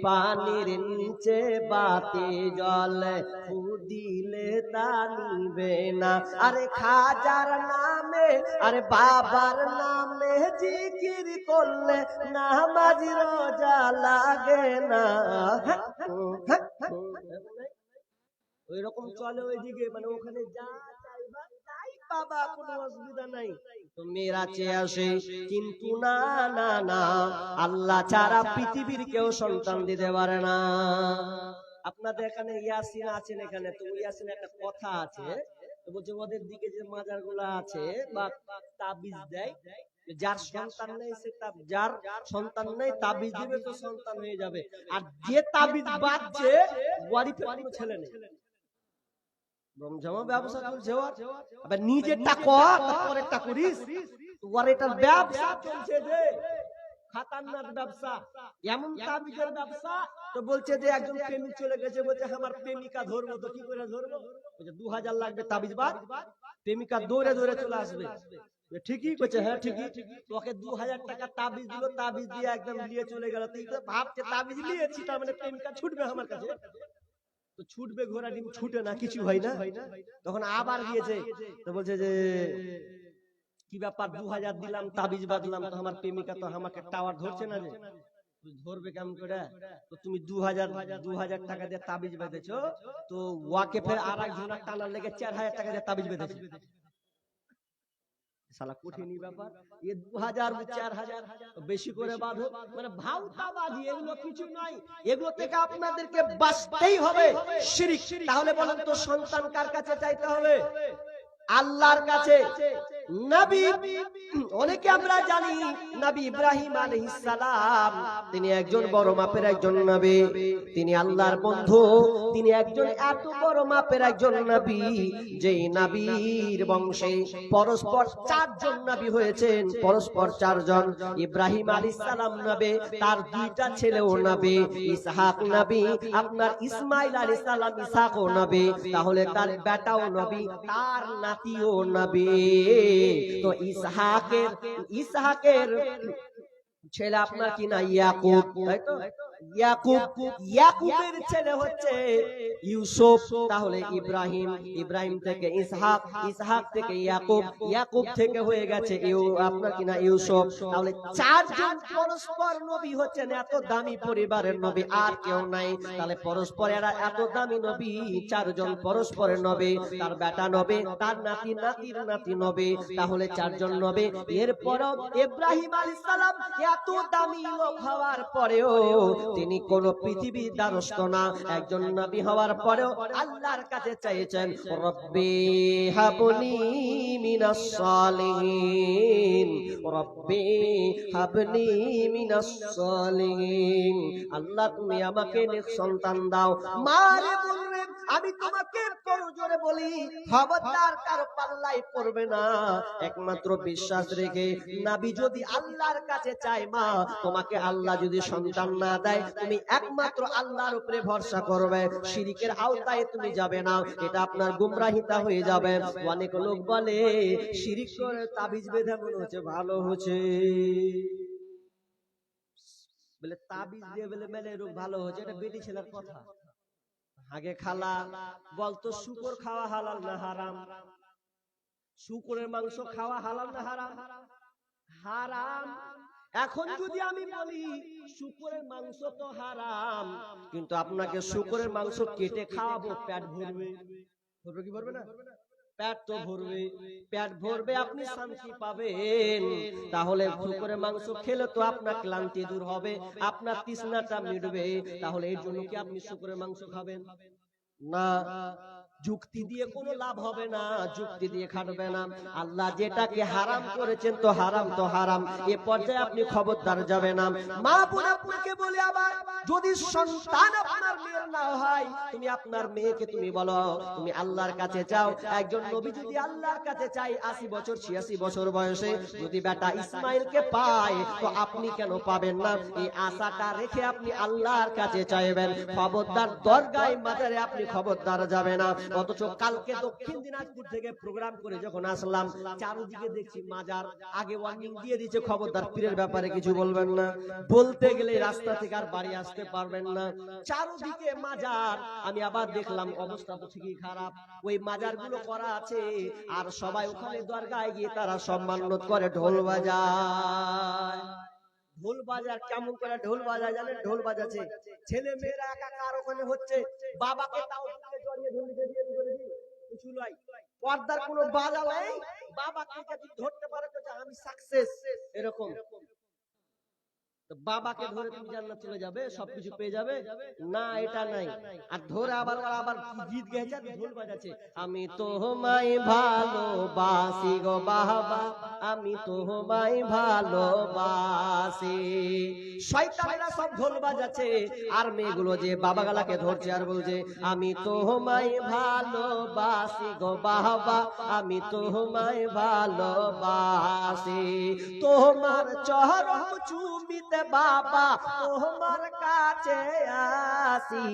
পানির নিচে বাতি জলে ফু দিলে তা নিবে না, আরে খাজার নামে আরে বাবার নামে জিকির করলে নামাজ রোজা লাগে না। ওই রকম চলে ওইদিকে, মানে ওখানে যা চাইবা তাই পাবা, কোনো অসুবিধা নাই। তো মেয়েরা চেয়ে আসে, কিন্তু না না না, আল্লাহ ছাড়া পৃথিবীর কেউ সন্তান দিতে পারে না। আপনাদের এখানে ইয়াসিন আছেন, এখানে তো ইয়াসিন একটা কথা আছে, তো বলছে ওদের দিকে যে মাজার গুলা আছে বা তাবিজ দেয়, যার সন্তান নেই সে যার সন্তান নেই তাবিজ দিবে তো সন্তান হয়ে যাবে, আর যে তাবিজ বাঁধছে ওয়ারিতে কোনো ছেলে নেই। ব্যবসা চলছে, আবার নিজেরটা কর পরেরটা করিস, ওর এটা ব্যবসা চলছে যে খাতারনাক ব্যবসা, এমন তাবিজের ব্যবসা। তো বলছে যে একজন প্রেমিক চলে গেছে, বলছে আমার প্রেমিকা ধরবো, তো কি করে ধরবো? বলছে 2000 লাগবে তাবিজ বাদ, প্রেমিকা দৌড়ে দৌড়ে চলে আসবে। ঠিকই করছে, হ্যাঁ ঠিকই। তোকে 2000 টাকা তাবিজ দিল, তাবিজ দিয়ে একদম নিয়ে চলে গেল। তুই তো ভাবছে তাবিজ নিয়েছি তার মানে প্রেমিকা ছুটবে আমার কাছে, তো ছুটবে, ঘোড়া ডিম ছুটে না, কিছু হয় না। তখন আবার গিয়েছে, তো বলছে যে কি ব্যাপার 2000 দিলাম তাবিজ বাঁধলাম, তো আমার প্রেমিকা তো আমাকে টাওয়ার ধরছে না, যে ধরবে কেমন করে? তো তুমি 2000 টাকা দিয়ে তাবিজ বেঁধেছো, তো ওয়াকে ফের আর একজনের টানার লেগে 4000 টাকা দিয়ে তাবিজ বেঁধেছে। শালা কঠিনই ব্যাপার, এ 2000 4000 বেশি করে বাঁধো, মানে ভাউতাবাজি, এগুলো কিছু নাই। এগুলো থেকে আপনাদেরকে বাঁচতেই হবে শিরক। তাহলে বলেন তো সন্তান কার কাছে চাইতে হবে? আল্লাহর কাছে নবী, অনেকে আমরা জানি নবী ইব্রাহিম আলাইহিস সালাম তিনি একজন বড় মাপের একজন নবী, তিনি আল্লাহর বন্ধু, তিনি একজন এত বড় মাপের একজন নবী যেই নবীর বংশে পরস্পর চারজন নবী হয়েছেন, পরস্পর চারজন। ইব্রাহিম আলাইহিস সালাম নবী, তার দুইটা ছেলেও নবী, ইসহাক নবী, আপনার ইসমাইল আলাইহিস সালাম ইসহাকও নবী, তাহলে তার বেটাও নবী, তার নাতিও নবী। তো ইসহাকের ছেলে আপনার কি না ইয়াকুব, তাই তো? ইয়াকুবের ছেলে হচ্ছে ইউসুফ, তাহলে ইব্রাহিম থেকে ইসহাক, ইসহাক থেকে ইয়াকুব থেকে হয়ে গেছে আপনার কিনা ইউসুফ। তাহলে চারজন পরস্পর নবী হচ্ছেন, এত দামি পরিবারের নবী আর কেউ নাই। তাহলে পরস্পর এরা এত দামি নবী, চারজন পরস্পরের নবী, তার বেটা নবী, তার নাতি, নাতির নাতি নবী, তাহলে চারজন নবী। এরপরও ইব্রাহিম আলাইহিস সালাম এত দামি লোক হওয়ার পরেও তিনি কোন পৃথিবীর দ্বারস্থ না, একজন নবী হওয়ার পরেও আল্লাহর কাছে চাইছেন রব্বি হাবলি মিনাস সালিহিন, রব্বি হাবলি মিনাস সালিহিন। আল্লাহ তুমি আমাকে নেক সন্তান দাও। মারে বলবে আমি তোমাকে জোরে বলি, খবরদার কারো পাল্লাই পড়বে না, একমাত্র বিশ্বাস রেখে নবী যদি আল্লাহর কাছে চায়, মা তোমাকে আল্লাহ যদি সন্তান না দেয়, তুমি একমাত্র আল্লাহর উপরে ভরসা করবে, শিরকের আওতায় তুমি যাবে না, এটা আপনার গুমরাহিতা হয়ে যাবে। অনেক লোক বলে শিরক করে তাবিজ বেঁধে মনে হচ্ছে ভালো হচ্ছে, বলে তাবিজ দিয়ে বলে মেলে রোগ ভালো হচ্ছে, এটা বেটি ছেলের কথা। আগে খালা বলতো শুকর খাওয়া হালাল না হারাম, শুকরের মাংস খাওয়া হালাল না হারাম? হারাম। এখন যদি আমি বলি শুকরের মাংস তো হারাম, কিন্তু আপনাকে শুকরের মাংস কেটে খাওয়াবো, পেট ভরবে? ভরবে কি ভরবে না? পেট তো ভরবে, পেট ভরবে, আপনি শান্তি পাবেন। তাহলে শুকরের মাংস খেলে তো আপনার ক্লান্তি দূর হবে, আপনার তৃষ্ণাটা মিটবে। তাহলে এর জন্য কি আপনি শুকরের মাংস খাবেন না? যুক্তি দিয়ে কোনো লাভ হবে না, যুক্তি দিয়ে খাটবে না। আল্লাহ যেটাকে হারাম করেছেন তো হারাম তো হারাম, এ পর্যায়ে আপনি খবরদার যাবে না। মা বোন আপনাকে বলে, আবার যদি সন্তান আপনার মেয়ের না হয়, তুমি আপনার মেয়েকে তুমি বলো তুমি আল্লাহর কাছে চাও। একজন নবী যদি আল্লাহর কাছে চাই 80 বছর 86 বছর বয়সে যদি বেটা ইসমাইলকে পায়, তো আপনি কেন পাবেন না? এই আশাটা রেখে আপনি আল্লাহর কাছে চাইবেন, খবরদার দরগায় মাজারে আপনি খবরদার যাবে না। অথচ কালকে দক্ষিণ দিনাজপুর থেকে প্রোগ্রাম করে যখন আসলাম, চারদিকে দেখছি মাজার, আগে ওয়ার্নিং দিয়ে দিয়েছে খবরদার পীরের ব্যাপারে কিছু বলবেন না, বলতে গেলে রাস্তা থেকে আর বাড়ি আসতে পারবেন না, চারদিকে মাজার। আমি আবার দেখলাম অবস্থা তো ঠিকই খারাপ, ওই মাজারগুলো করা আছে আর সবাই ওখানে দরগায় গিয়ে তারা সব মান্যত করে, ঢোল বাজায়। ঢোল বাজার কেমন করে ঢোল বাজায় জানেন? ঢোল বাজাচ্ছে ছেলে মেয়েরা একাকার ওখানে হচ্ছে, বাবাকে তাও জড়িয়ে ধরে কিছু নয়, পর্দার কোনো বাধা নেই, বাবাকে যদি ধরতে পারে তো আমি সাকসেস, এরকম। বাবাকে ধরে তুমি জান্নাত চলে যাবে, সবকিছু পেয়ে যাবে না, এটা নাই। আর ধরে আবার গীত গেয়েছে, ঢোল বাজাচ্ছে, আমি তোমায় ভালোবাসি গো বাবা, আমি তোমায় ভালোবাসি। শয়তানেরা সব ঢোল বাজাচ্ছে, আর মেয়েগুলো যে বাবা গালাকে ধরছে আর বলছে আমি তোমায় ভালোবাসি গো বাবা, আমি তোমায় ভালোবাসি। তোমার চরণ চুমিতে বাবা তোমার কাছে আসি,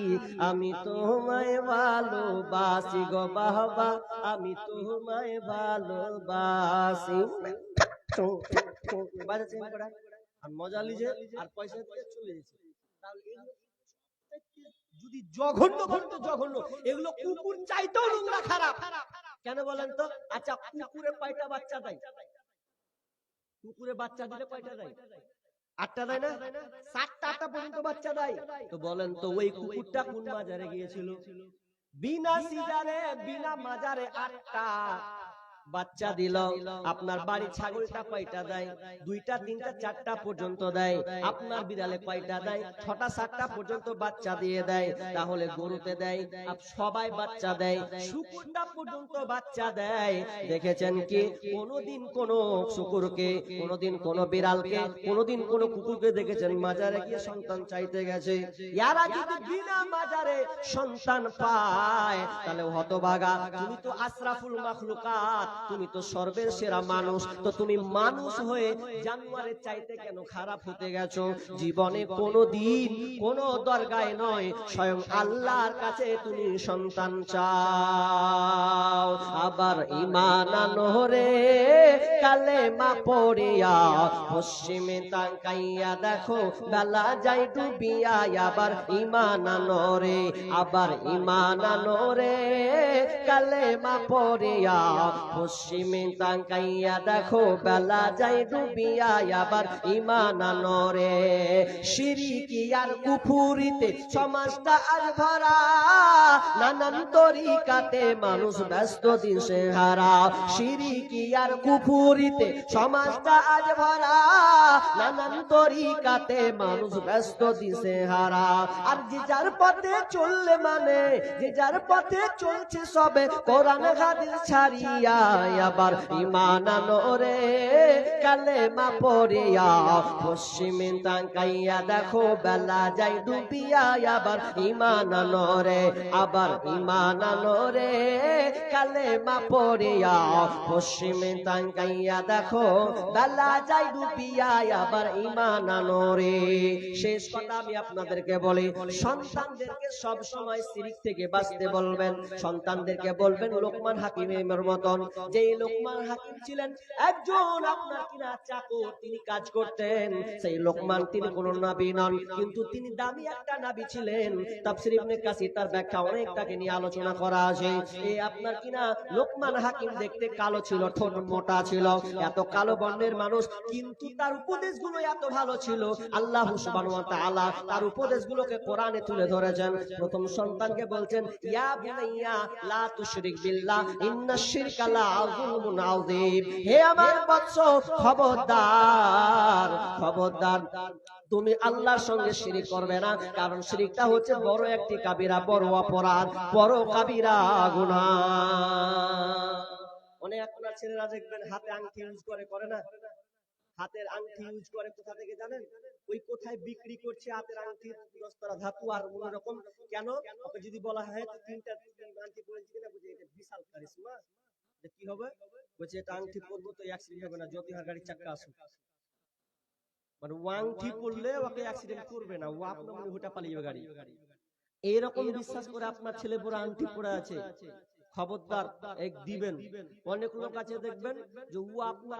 আমি তোমায় ভালোবাসি গো বাবা, আমি তোমায় ভালোবাসি। আর মজা লিজে আর পয়সা দিয়ে চলে গেছে। যদি জঘন্য বলতো জঘন্য, এগুলো কুকুর চাইতেও নোংরা খারাপ। কেন বলেন তো? আচ্ছা কুকুরে কয়টা বাচ্চা দেয়? কুকুরে বাচ্চা দিলে কয়টা দেয়? 8টা দেয় না? 7টা 8টা পর্যন্ত বাচ্চা দেয়। তো বলেন তো ওই কুকুরটা কোন মাজারে গিয়েছিল? বিনা সিজারে বিনা মাজারে 8টা বাচ্চা দিল, আপনার বাড়ি ছাগলটা কয়টা দেয়? 2টা 3টা 4টা পর্যন্ত দেয়। আপনার বিড়ালে কয়টা দেয়? 6টা 7টা পর্যন্ত বাচ্চা দিয়ে দেয়। তাহলে গরুতে দেয়, সবাই বাচ্চা দেয়, শুকুরটা পর্যন্ত বাচ্চা দেয়। দেখেছেন কি কোনদিন কোন শুকুরকে, কোনদিন কোন বিড়ালকে, কোনদিন কোন কুকুরকে দেখেছেন মাজারে গিয়ে সন্তান চাইতে গেছে? এরা যদি বিনা মাজারে সন্তান পায় তাহলে হতভাগা, তুমি তো আশরাফুল মাখলুকাত, তুমি তো সর্বের সেরা মানুষ, তো তুমি মানুষ হয়ে জানোয়ারের চাইতে কেন খারাপ হতে গেছো? জীবনে কোনদিন কোন দরগায় নয়, স্বয়ং আল্লাহর কাছে তুমি সন্তান চাও। আবার ঈমান আনো রে কালেমা পড়িয়া, পশ্চিমে তাকাইয়া দেখো বেলা যায় ডুবিয়া। আবার ঈমান আনো রে, আবার ঈমান আনো রে কালেমা পড়িয়া, পশ্চিমে তাকাইয়া দেখো বেলা যায় ডুবিয়া। আবার ঈমান আনো রে। শিরকি আর কুফরিতে সমাজটা আজ ভরা, নানান তরিকাতে মানুষ ব্যস্ত দিশে হারা। শিরকি আর কুফরিতে সমাজটা আজ ভরা, নানান তরিকাতে মানুষ ব্যস্ত দিশে হারা। আর যে যার পথে চললে মানে, যে যার পথে চলছে সবে কোরআন হাদিস ছাড়িয়া। আবার ঈমান আনো রে কালেমা পড়িয়া, পশ্চিমে তাকাইয়া দেখো বেলা যায় ডুবিয়া। আবার ঈমান আনো রে, আবার ঈমান আনো রে কালেমা পড়িয়া, পশ্চিমে তাকাইয়া দেখো বেলা যায় ডুবিয়া। আবার ঈমান আনো রে। শেষ কথা আমি আপনাদেরকে বলি, সন্তানদেরকে সব সময় শিরক থেকে বাঁচতে বলবেন। সন্তানদেরকে বলবেন লোকমান হাকিমের মতন। যেই লোকমান হাকিম ছিলেন একজন আপনার কিনা চাকর, তিনি কাজ করতেন। সেই লোকমান তিনি কোন নবী নন, কিন্তু তিনি দামি একটা নবী ছিলেন। তাফসীর ইবনে কাসির তার ব্যাখ্যা অনেকটাকে নিয়ে আলোচনা করা আছে। এই আপনার কিনা লোকমান হাকিম দেখতে কালো ছিল, ঠোঁট মোটা ছিল, এত কালো বর্ণের মানুষ, কিন্তু তার উপদেশগুলো এত ভালো ছিল। আল্লাহ সুবহানাহু ওয়া তাআলা তার উপদেশগুলোকে কোরআনে তুলে ধরেছেন। প্রথম সন্তানকে বলছেন ইয়া বুনাইয়া লা তুশরিক বিল্লাহ ইন্নাশ শিরকা লাযুলমুন আযীম। হে আমার বৎস, খবরদার খবরদার, তুমি আল্লাহর সঙ্গে শিরিক করবে না, কারণ শিরিকটা হচ্ছে বড় একটি কাবিরা, বড় অপরাধ, বড় কাবিরা গুনাহ। অনেক আপনার ছেলেরা দেখবেন হাতে আংটি ইউজ করে, করে না? হাতের আংটি ইউজ করে কোথা থেকে জানেন? ওই কোথায় বিক্রি করছে হাতের আংটির 10 ধাতু আর অন্যরকম। কেন? ওকে যদি বলা হয় তো 3টা আংটি পরেছি কিনা, বুঝে এটা বিশাল কারিশমা, যে কি হবে? বলছে এটা আংটি পরবো তো অ্যাক্সিডেন্ট হবে না, যদি আর গাড়ির চাক্কা আসুক। মানে ও আংটি পরলে ওকে অ্যাক্সিডেন্ট করবে না, ও আপনার মনে হুটা পালিয়ে যাবে গাড়ি। এইরকম বিশ্বাস করে আপনার ছেলে পরে আংটি পরে আছে। খবরদার এক দিবেন। অনেক লোক আছে দেখবেন যে ও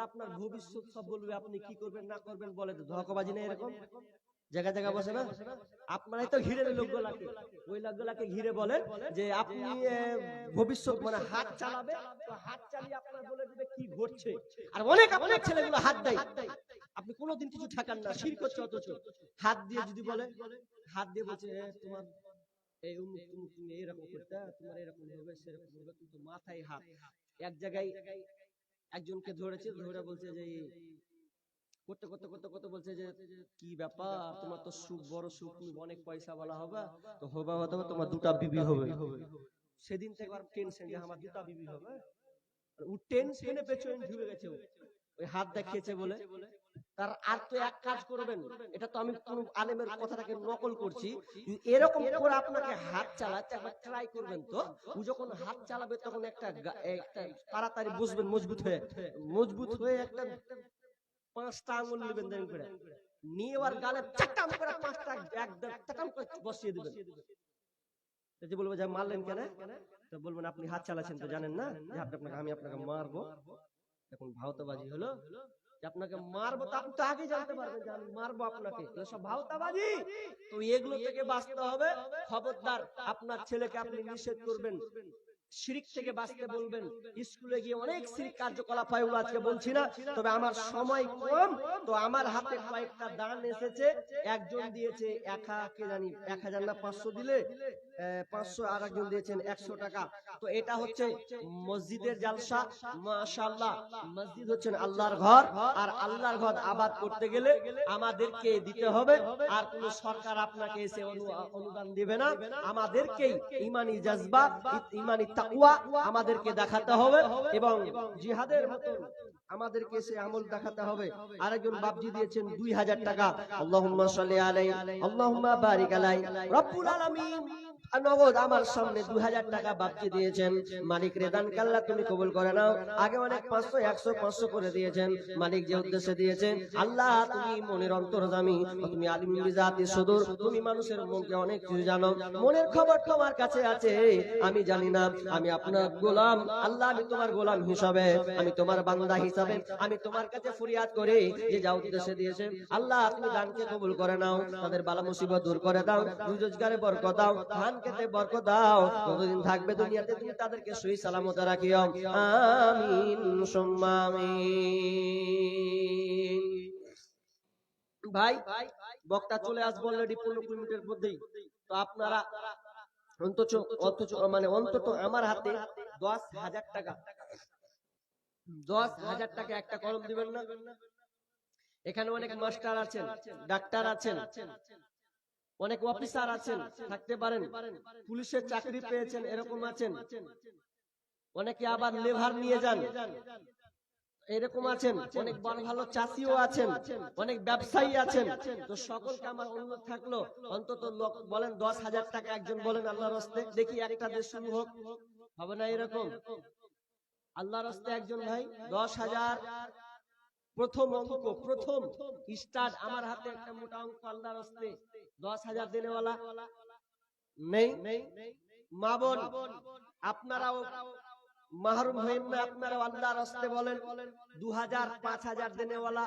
আপনার ভবিষ্যৎ সব বলবে, আপনি কি করবেন না করবেন বলে, তো ধোঁকাবাজি না এরকম জায়গা জায়গা বসে না? আপনারাই তো ঘিরে লোকগুলাকে, ওই লোকগুলাকে ঘিরে বলেন যে আপনি ভবিষ্যৎ মানে হাত চালাবে, তো হাত চালিয়ে আপনার বলে দিবে কি ঘটছে। আর অনেক আপনার ছেলেগুলো হাত দেয়, আপনি কোনোদিন কিছু ঠেকান না, শিরক করছে। অথচ হাত দিয়ে যদি বলে, হাত দিয়ে বলছে তোমার এই তুমি এরকম করতে, তোমার এরকম হবে সেরকম হবে, কিন্তু মাথায় হাত। এক জায়গায় একজনকে ধরেছে, ধরে বলছে যে করতে করতে করতে করতে বলছে যে কি ব্যাপার, তোমার তো সুখ, বড় সুখ, তুমি অনেক পয়সা বলা হবে, তো হবে হয়তো তোমার 2টা বিবি হবে। সেদিন থেকে আর টেনশন যে আমার 2টা বিবি হবে, ও টেনশনে পেছনে ঢুকে গেছে। ওই হাত দেখিয়েছে বলে তার আর তো এক কাজ করবেন, এটা তো আমি কোন আলেমের কথাটাকে নকল করছি, এরকম করে আপনাকে হাত চালাতে একবার ট্রাই করবেন। তো ও যখন হাত চালাবে তখন একটা তাড়াতাড়ি বসবেন, মজবুত হয়ে একটা 5টা আঙুল নেবেন, দেন করে নিয়ে ওর গালে চাটাম করে 5টা একদম চাটাম করে বসিয়ে দিবেন। যে বলবো যে মারলেন কেন, তো বলবেন আপনি হাত চালাচ্ছেন তো জানেন না যে আমি আপনাকে মারবো। এখন ভাওতাবাজি হলো যে আপনাকে মারবো, তো আপনি তো আগে জানতে পারবেন যে আমি মারবো আপনাকে, এগুলো সব ভাওতাবাজি। তো এগুলো থেকে বাঁচতে হবে। খবরদার আপনার ছেলেকে আপনি নিষেধ করবেন শিরিক থেকে বাঁচতে বলবেন। স্কুলে গিয়ে অনেক শিরিক কার্যকলাপ হয়, ওগুলো আজকে বলছি না, তবে আমার সময় কম, তো আমার হাতে কয়েকটা দান এসেছে। একজন দিয়েছে 1000 না 500 দিলে 500, আর একজন দিয়েছেন 100 টাকা। তো এটা হচ্ছে মসজিদের জালসা। মাশাআল্লাহ, মসজিদ হচ্ছেন আল্লাহর ঘর, আর আল্লাহর ঘর আবাদ করতে গেলে আমাদেরকে দিতে হবে, আর কোন সরকার আপনাকে এসে অনুদান দিবে না। আমাদেরকেই ঈমানি জজবা, ঈমানি তাকওয়া আমাদেরকে দেখাতে হবে, এবং জিহাদের মতন আমাদেরকে এসে আমল দেখাতে হবে। আরেকজন বাপজি দিয়েছেন 2000 টাকা। আল্লাহুম্মা সাল্লি আলাইহি, আল্লাহুম্মা বারিক আলাইহি। রব্বুল আলামিন নগদ আমার সামনে 2000 টাকা বাপজি দিয়েছেন। মালিক রেদান কাল্লা তুমি কবুল করে নাও। আগে অনেক 500 100 500 করে দিয়েছেন। মালিক যে উদ্দেশ্যে দিয়েছেন, আল্লাহ তুমি মনের অন্তর্যামী, তুমি আলিম বিজাতি সুদূর, তুমি মানুষের মনকে অনেক কিছু জানো, মনের খবর তোমার কাছে আছে, আমি জানি না। আমি আপনার গোলাম আল্লাহ, আমি তোমার গোলাম হিসাবে, আমি তোমার বান্দা হিসাবে আমি তোমার কাছে ফরিয়াদ করি, যে যা উদ্দেশ্যে দিয়েছে আল্লাহ তুমি দানকে কবুল করে নাও, তাদের বালা মুসিবত দূর করে দাও, রোজগারে বরকত দাও, ধান খেতে বরকত দাও, যতদিন থাকবে দুনিয়াতে তুমি তাদেরকে সহি সালামতে রাখিও। আমিন সুম্মা আমিন। ভাই, বক্তা চলে আসবো অলরেডি 15 মিনিটের মধ্যেই। তো আপনারা অন্তত আমার হাতে 10,000 টাকা, 10,000 টাকা একটা কলম দিবেন না? এখানে অনেক মাস্টার আছেন, ডাক্তার আছেন, অনেক অফিসার আছেন, থাকতে পারেন, পুলিশের চাকরি পেয়েছেন, এরকম আছেন, অনেকে আবার লেভার নিয়ে যান, এরকম আছেন, অনেক বড় ভালো চাষিও আছেন, অনেক ব্যবসায়ী আছেন। তো সকলকে আমার অনুরোধ থাকলো, অন্তত বলেন 10,000 টাকা একজন বলেন আল্লাহর রাস্তে, দেখি একটা দেশ শুরু হোক, হবে না এরকম? আল্লাহর রাস্তে একজন ভাই 10,000, প্রথম অঙ্ক, প্রথম স্টার্ট, আমার হাতে একটা মোটা অঙ্ক আল্লাহর রাস্তে 10,000 দেনেওয়ালা নেই? মা বোন আপনারাও মাহরুম হইন না, আপনারাও আল্লাহর রাস্তে বলেন 2,000 5,000 দেনেওয়ালা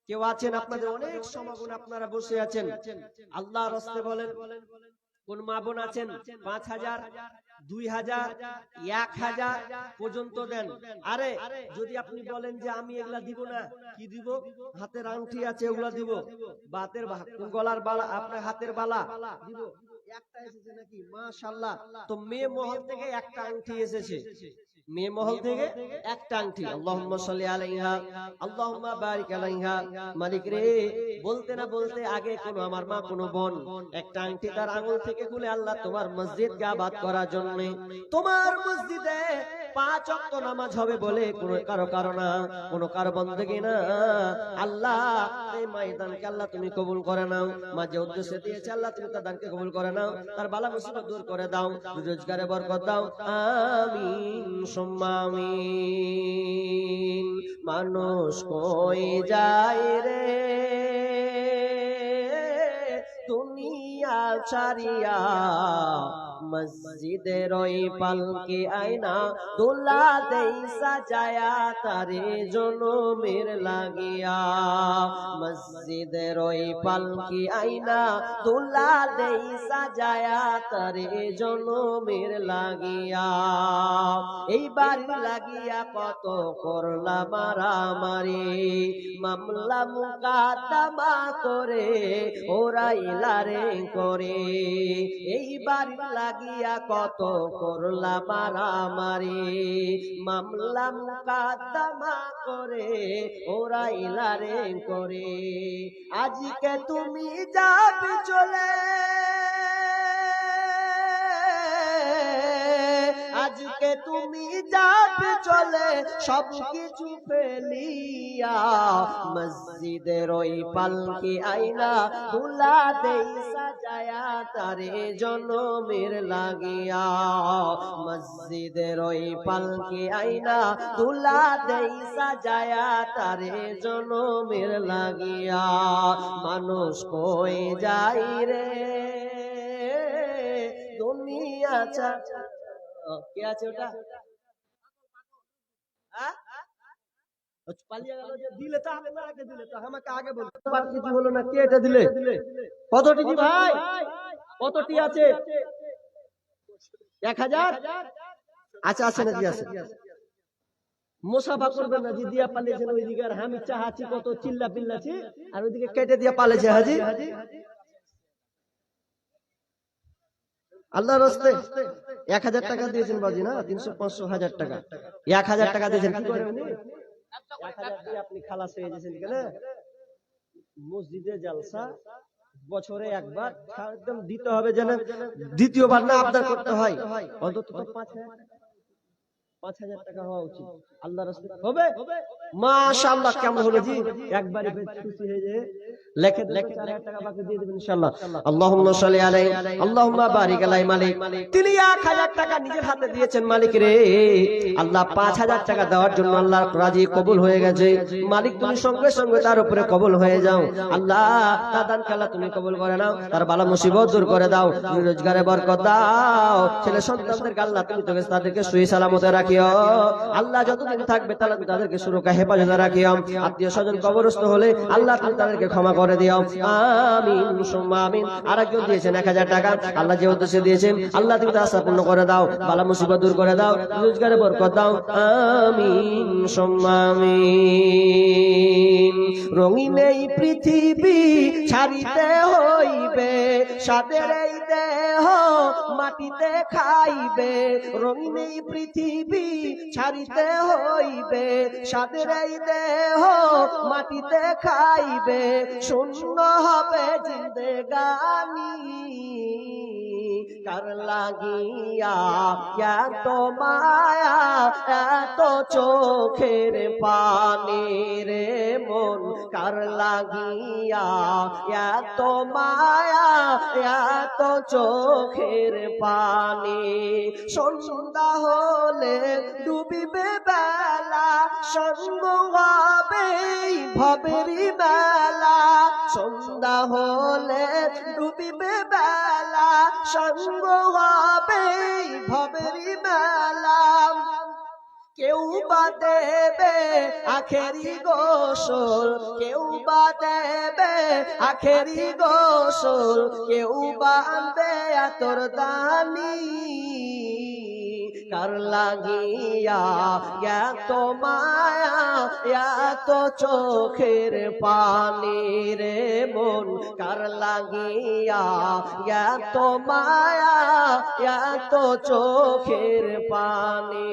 কেউ আছেন? আপনাদের অনেক সমাগম, আপনারা বসে আছেন, আল্লাহর রাস্তে বলেন। কোন মা বোন আছেন 5,000, 2,000, 1,000 পর্যন্ত দেন? আরে যদি আপনি বলেন যে আমি এগুলা দিব না, কি দিব? হাতের আংটি আছে ওগুলা দিব, বাতের গলার বালা, আপনার হাতের বালা দিব। একটা এসেছে নাকি? মাশাআল্লাহ। তো মেয়ে মহল থেকে একটা আংটি এসেছে, মেয়ে মহল থেকে একটা আংটি। আল্লাহুম্মা সাল্লি আলাইহা, আল্লাহুম্মা বারিক আলাইহা। মালিক রে, বলতে না বলতে আগে কোন আমার মা, কোন বোন একটা আংটি তার আঙ্গুল থেকে খুলে আল্লাহ তোমার মসজিদকে আবাদ করার জন্য, তোমার মসজিদে 5 ওয়াক্ত নামাজ হবে বলে কোন কারো না, কোন কারো বন্দেগী না, আল্লাহ এই ময়দানকে আল্লাহ তুমি কবুল করে নাও। মা যে উদ্দেশ্যে দিয়েছে আল্লাহ তুমি তার দানকে কবুল করে নাও, তার বালা মুসিবত দূর করে দাও, রোজগারে বরকত দাও। আমিন সুম্মা আমিন। মানুষ কই যায় রে দুনিয়া ছাড়িয়া, মসজিদের ওই পালকি আয়না দোলা দেই সাজায়া, তারে জনমের লাগিয়া। মসজিদের ওই পালকি আয়না দোলা দেই সাজায়া, তারে জনমের লাগিয়া। এইবার লাগিয়া কত করলা মারামারি, মামলা মুকাদ্দমা করে ওরাইলারে করে। এইবার লাগিয়া কত করলা মারামারি, মামলা মুকাদ্দমা করে ওরাইলারে করে। আজকে তুমি যাবে চলে, আজকে তুমি যাবে চলে সব কিছু ফেলিয়া, মসজিদের ওই পালকি আয়না দুলা দেই সাজায়া, তারে জনমের লাগিয়া। মসজিদের ওই পালকি আয়না দুলা দেই সাজায়া, তারে জনমের লাগিয়া। মানুষ কই যাই রে দুনিয়া ছাড়া। কে আছে ওটা? পালিয়ে গেল যে দিলে, তো আপনাকে দিলে, তো আমাকে আগে বলতে কিছু হলো না। কে এটা দিলে? কতটি ভাই? কতটি আছে? 1,000? আচ্ছা আছে না জি আছে। মুসাফা করবেন না জি, দিয়া পালিয়েছেন ওইদিকে, আর আমি চাহাচ্ছি কত চিল্লা পিল্লাছি, আর ওইদিকে কেটে দিয়ে পালিয়েছে হাজি। আল্লাহর রাস্তে 1000 টাকা দিয়েছেন বাজি না, 300 500 1000 টাকা, 1000 টাকা দিয়েছেন। কি করে উনি 1000 দিয়ে আপনি খালাস হয়ে গেছেন কেন? মসজিদে জালসা বছরে একবার একদম দিতে হবে, যেন দ্বিতীয়বার না আবদার করতে হয়। অন্তত 5000 টাকা হওয়া উচিত। আল্লাহর রাস্তে হবে। মাশাআল্লাহ, কেমন হলো জি? একবারে খুশি হয়ে যায়, লেখে 4000 টাকা বাকি দিয়ে দেবেন ইনশাআল্লাহ। আল্লাহুম্মা সাল্লি আলাইহি আল্লাহুম্মা বারিক আলাইহি। মালিক তিনি 1000 টাকা নিজের হাতে দিয়েছেন। মালিক রে, আল্লাহ 5000 টাকা দেওয়ার জন্য আল্লাহ রাজি, কবুল হয়ে গেছে। মালিক তুমি সঙ্গে সঙ্গে তার উপরে কবুল হয়ে যাও। আল্লাহ তার দান আল্লাহ তুমি কবুল করে নাও, তার বালা মুসিবত দূর করে দাও, রোজগারে বরকত দাও, ছেলে সন্তানদেরকে আল্লাহ তুমি তাদেরকে সহি সালামতে রাখিও। আল্লাহ যতদিন থাকবে তাদেরকে সুরক্ষা হেফাজতে রাখিও। আত্মীয় স্বজন কবরস্থ হলে আল্লাহ তুমি তাদেরকে ক্ষমা করে দিও। আমিন সুম্মা আমিন। আরেকজন দিয়েছেন 1000 টাকা, আল্লাহ যে উদ্দেশ্যে দিয়েছেন আল্লাহ তুমি তা আশা পূর্ণ করে দাও, বালা মুসিবত দূর করে দাও, রোজগারে বরকত দাও। আমিন সুম্মা আমিন। রঙিন এই পৃথিবী ছাড়িতে হইবে, সাদের এই দেহ মাটিতে খাইবে। রঙিন এই পৃথিবী ছাড়িতে হইবে, সাদের এই দেহ মাটিতে খাইবে। শূন্য হবে জিন্দেগানি, কার লাগিয়া এত মায়া এত চোখের পানি রে মন, কার লাগিয়া এত মায়া এত চোখের পানি। সন্ধ্যা হলে ডুবিবে বেলা, সঙ্গ হবে ভবেরি বেলা। সন্ধ্যা হলে ডুবিবে বেলা, সঙ্গ হবে ভবেরি বেলা। কেউ বা দেবে আখেরি গোসল, কেউ বা দেবে আখেরি গোসল, কেউ বা আনবে আতর দানি। কার লাগিয়া এত মায়া এত চোখের পানি রে মন, কার লাগিয়া এত মায়া এত চোখের পানি।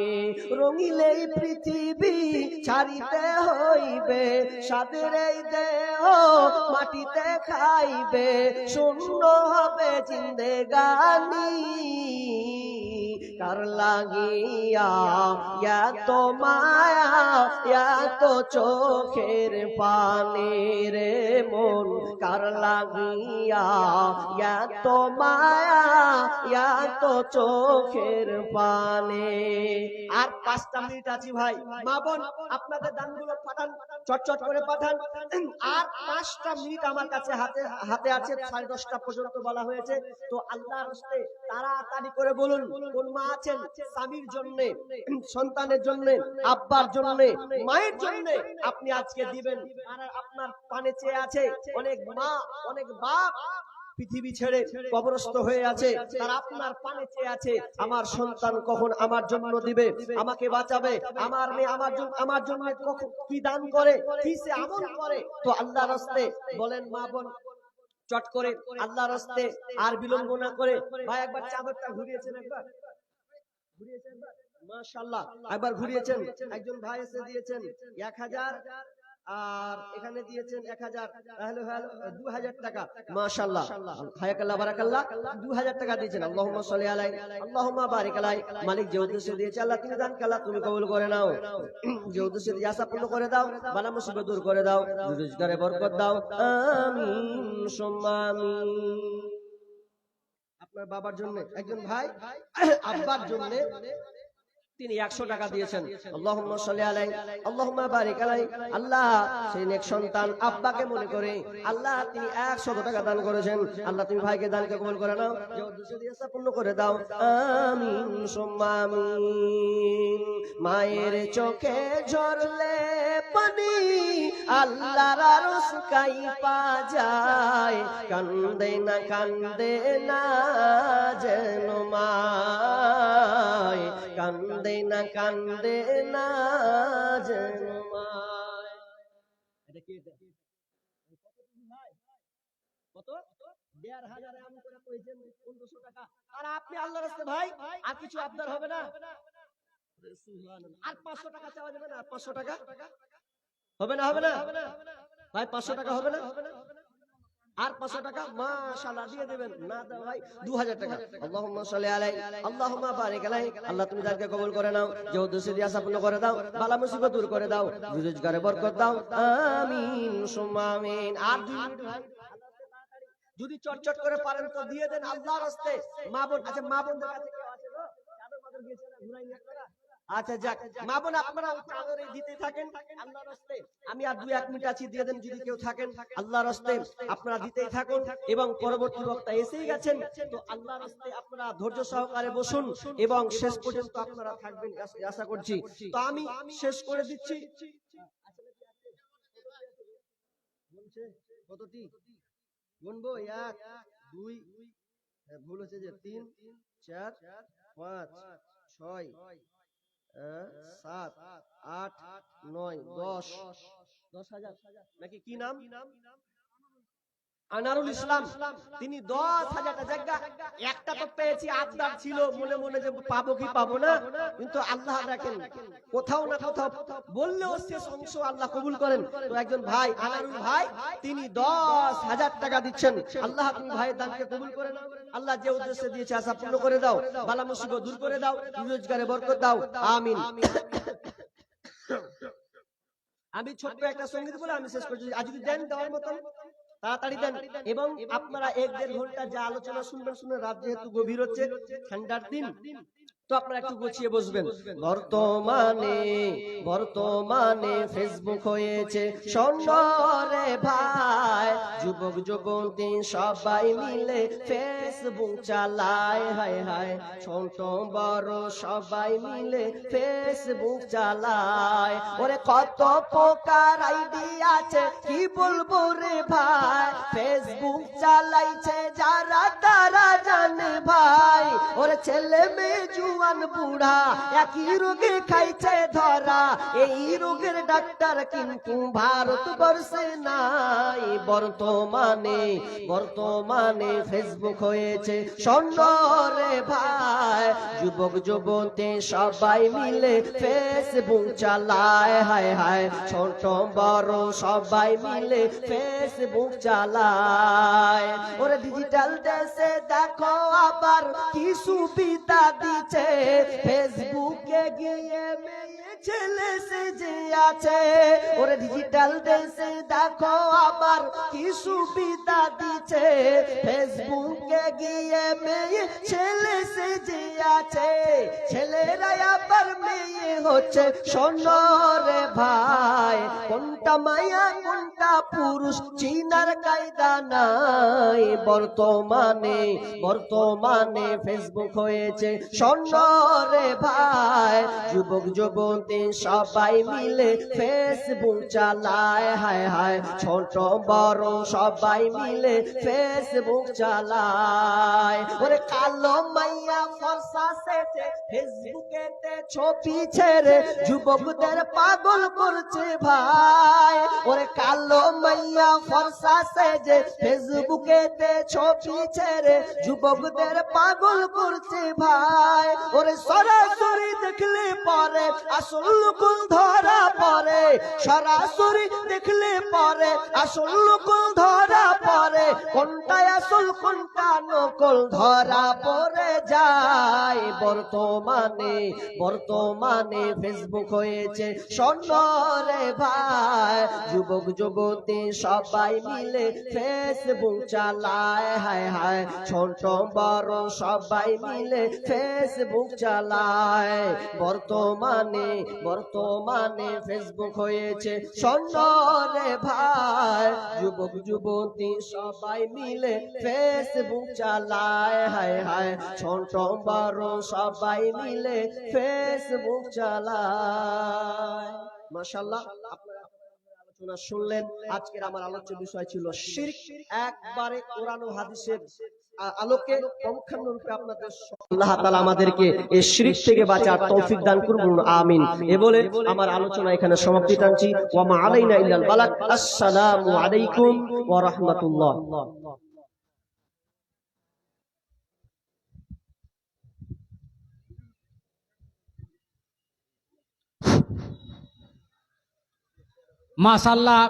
রঙিলে পৃথিবী ছাড়িতে হইবে, সাদের এই দেহ মাটিতে খাইবে। শূন্য হবে জিন্দেগানি, কার লাগিয়া এত মায়া এত চোখের পানি রে মন, কার লাগিয়া এত মায়া এত চোখের পানি। আর 5টা মিনিট আছে ভাই, মা বোন আপনাদের দানগুলো পাঠান, চটচট করে পাঠান। আর 5টা মিনিট আমার কাছে হাতে আছে, 10:30 পর্যন্ত বলা হয়েছে। তো আল্লাহর রাস্তে তাড়াতাড়ি করে বলুন, কোন মা আছেন স্বামীর জন্য, সন্তানের জন্য, আব্বার জন্য, মায়ের জন্য আপনি আজকে দিবেন। আর আপনার পানে চেয়ে আছে অনেক মা, অনেক বাপ পৃথিবী ছেড়ে কবরস্থ হয়ে আছে, তার আপনার পানে চেয়ে আছে আমার সন্তান কখন আমার জন্য দিবে, আমাকে বাঁচাবে, আমার মেয়ে আমার জন্য কখন কি দান করে, কি সে আমল করে। তো আল্লাহর রাস্তে বলেন মা বোন চট করে আল্লাহর রাস্তে আর বিলম্ব না করে। ভাই একবার চাদরটা ঘুরিয়েছেন, একবার ঘুরিয়েছেন, মাশাআল্লাহ একবার ঘুরিয়েছেন। একজন ভাই এসে দিয়েছেন 1000, আর এখানে দিয়েছেন 1000, তাহলে 2000 টাকা। মাশাআল্লাহ, হায়াকাল্লাহ বারাকাল্লাহ, 2000 টাকা দিয়েছেন। আল্লাহুম্মা সাল্লি আলাইহি আল্লাহুম্মা বারিক আলাইহি। মালিক যে উদ্দেশ্যে দিয়েছে আল্লাহ তুমি দান আল্লাহ তুমি কবুল করে নাও, যে উদ্দেশ্যে দিয়ে আশা পূর্ণ করে দাও, বালা মুসিবত দূর করে দাও, রোজগারে বরকত দাও। আমিন সুম্মা আমিন। আপনার বাবার জন্য একজন ভাই, আব্বার জন্য তিনি 100 টাকা দিয়েছেন। আল্লাহুম্মা সাল্লি আলাইহি আল্লাহুম্মা বারিক আলাইহি। আল্লাহ সেই নেক সন্তান আব্বাকে মনে করে আল্লাহ তিনি 100 টাকা দান করেছেন। আল্লাহ তুমি ভাইকে দানকে কবুল করে নাও, যে উদ্দেশ্য দিয়েছে পূর্ণ করে দাও। আমিন সুম্মা আমিন। মায়ের চোখে ঝরলে পানি, আল্লাহর আরশ কাইপা যায়, কান্দে না যেন মায়, কান্দে না যেন মায়। এটা কি এটা? কত? ১,৫০০ এমন করে কইছেন ১৫০০ টাকা। আর আপনি আল্লাহর রাস্তায় ভাই আর কিছু আবদার হবে না? আর ৫০০ টাকা চাওয়া যাবে না? ৫০০ টাকা হবে না? হবে না ভাই? ৫০০ টাকা হবে না? আর ৫০০ টাকা মাশাআল্লাহ দিয়ে দেবেন। না দাও ভাই ২০০০ টাকা। আল্লাহুম্মা সাল্লি আলাইহি আল্লাহুম্মা বারিক আলাইহি। আল্লাহ তুমি যাকে কবুল করে নাও, যে উদ্দেশ্যে দিয়ে আশা পূর্ণ করে দাও, বালা মুসিবত দূর করে দাও, রোজগারে বরকত দাও, আমিন সুম্মা আমিন। আর ২ মিনিট ভাই, যদি চটচট করে পারেন তো দিয়ে দেন আল্লাহর রাস্তায়। মা বোন, আচ্ছা মা বোনদের কাছে কেউ আছে গো? চাদর মাদর গিয়েছে না ঘুরাই নিয়ে আপনারা? আচ্ছা যাক, মা বোন আপনারা চাদরে দিতে থাকেন আল্লাহর রাস্তায়। আমি আর ২-১ মিনিট আছি, দিয়ে দেন যদি কেউ থাকেন আল্লাহর রাস্তায়। আপনারা দিতেই থাকুন এবং পরবর্তী বক্তা এসেই গেছেন, তো আল্লাহর রাস্তায় আপনারা ধৈর্য সহকারে বসুন এবং শেষ পর্যন্ত আপনারা থাকবেন আশা করছি। তো আমি শেষ করে দিচ্ছি। কতটি গুনবো? ১, ২, ভুল হচ্ছে যে ৩, ৪, ৫, ৬, ৭, ৮, ৯, ১০। ১০,০০০ নাকি? কি নাম? আনারুল ইসলাম। তিনি ১০,০০০টা জায়গা একটা তো পেয়েছি, আবদার ছিল মনে মনে যে পাবো কি পাবো না, কিন্তু আল্লাহ দেখেন কোথাও না কোথাও বললেও শেষ অংশ আল্লাহ কবুল করেন। তো একজন ভাই আনারুল ভাই তিনি ১০,০০০ টাকা দিচ্ছেন। আল্লাহ তুমি ভাইয়ের দানকে কবুল করে নাও। আল্লাহ যে উদ্দেশ্যে দিয়েছে আশা পূর্ণ করে দাও, বালা মুসিবত দূর করে দাও, রোজগারে বরকত দাও, আমিন। আমি ছোট্ট একটা সঙ্গীত বলে আমি শেষ করছি। আর যদি দেন দেওয়ার মতন তাড়াতাড়ি দেন। এবং আপনারা ১-১.৫ ঘন্টা যা আলোচনা শুনবেন, শুনে রাত যেহেতু গভীর হচ্ছে, ঠান্ডার দিন, তো আপনারা একটু গুছিয়ে বসবেন। বর্তমানে ফেসবুক হয়েছে স্বর্ণরে ভাই, যুবক যুবতী সবাই মিলে ফেসবুক চালায়, হায় হায় ছোট বড় সবাই মিলে ফেসবুক চালায়। ওরে কত প্রকার আইডি আছে কি বলবো রে ভাই, ফেসবুক চালাইছে যারা তারা জানে ভাই। ওরে ছেলে মেয়ে জুয়ান বুড়া একই রোগে খাইছে ধরা, এই রোগের ডাক্তার কিন্তু ভারতবর্ষে নাই। বর্তমানে ফেসবুক হয়েছে স্বর্ণরে ভাই, যুবক যুবতী সবাই মিলে ফেসবুক চালায়, হায় হায় ছোট বড় সবাই মিলে ফেসবুক চালায়। ওরে ডিজিটাল দেশে দেখো আবার কি সুবিধা দিচ্ছে, ফেসবুকে গিয়ে মেয়ে ছেলে সেজে আছে। ওরে ডিজিটাল দেশে দেখো আবার কি সুবিধা দিচ্ছে, ফেসবুকে গিয়ে মেয়ে ছেলে সেজে আছে। ছেলেরা আবার মেয়ে হচ্ছে স্বর্ণরে ভাই, কোনটা মায়া কোনটা পুরুষ চিনার কায়দা নাই। বর্তমানে ফেসবুক হয়েছে স্বর্ণরে ভাই, যুবক যুবতী সবাই মিলে ফেসবুক চালায়, হায় হায় ছোট বড় সবাই মিলে ফেসবুক চালায়। ওরে কালো মাইয়া ফর্সা সেজে ফেসবুকেতে ছবি ছেড়ে যুবকদের পাগল করছে ভাই। ওরে কালো মাইয়া ফর্সা সেজে ফেসবুকেতে ছবি ছেড়ে যুবকদের পাগল করছে ভাই। ওরে সরাসরি দেখলে পরে আসল নকল ধরা পড়ে, সরাসরি দেখলে পরে আসল নকল ধরা পড়ে, কোনটা আসল কোনটা নকল ধরা পড়ে যায়। বর্তমানে ফেসবুক হয়েছে স্বর্ণরে ভাই, যুবক যুবতী সবাই মিলে ফেসবুক চালায়, হায় হায় ছোট বড় সবাই মিলে ফেসবুক চালায়। বর্তমানে ফেসবুক হয়েছে স্বর্ণরে ভাই, যুবক যুবতী সবাই মিলে ফেসবুক চালায়, হায় হায় ছোট বড় সবাই মিলে ফেসবুক চালায়। মাশাআল্লাহ। আলোচনা শুনলেন। আজকের আমার আলোচ্য বিষয় ছিল শিরক। একবারে কোরআন ও হাদিসের আলোকে পঙ্খানুরূপে আপনাদের আল্লাহ তাআলা আমাদেরকে এই শিরক থেকে বাঁচার তৌফিক দান করুন, আমিন। এ বলে আমার আলোচনা এখানে সমাপ্তি টানছি। ওয়া মা আলাইনা ইল্লাল বালাগ। আসসালামু আলাইকুম ওয়া রাহমাতুল্লাহ। মাশাআল্লাহ,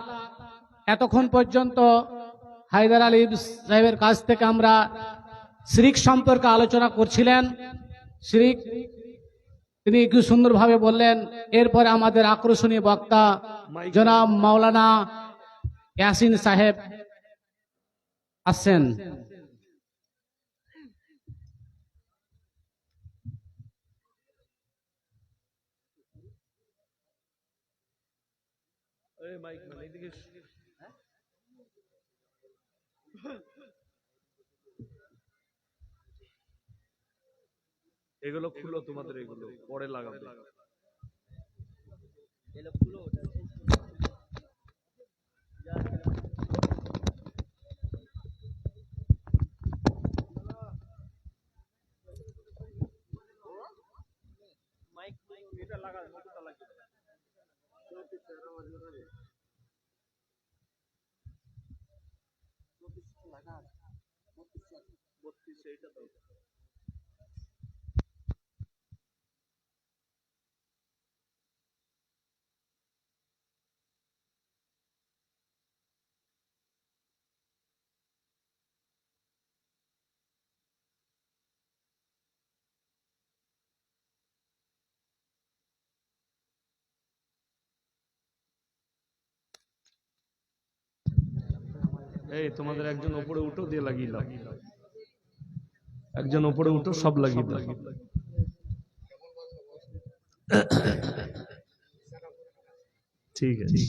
এতক্ষণ পর্যন্ত হায়দার আলী সাহেবের কাছ থেকে আমরা শিরক সম্পর্কে আলোচনা করছিলেন। শিরক তিনি কি সুন্দরভাবে বললেন। এরপরে আমাদের আকর্ষণীয় বক্তা জনাব মাওলানা ইয়াসিন সাহেব আসছেন। এগুলো খুলো, তোমাদের এগুলো পরে লাগাবে। এই তোমাদের একজন উপরে উঠো, দিয়ে লাগিয়ে দাও। একজন উপরে উঠো, সব লাগিয়ে দাও। ঠিক আছে,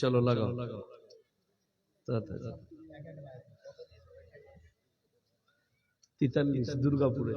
চলো লাগাও তাড়াতাড়ি। 43 দুর্গাপুরে।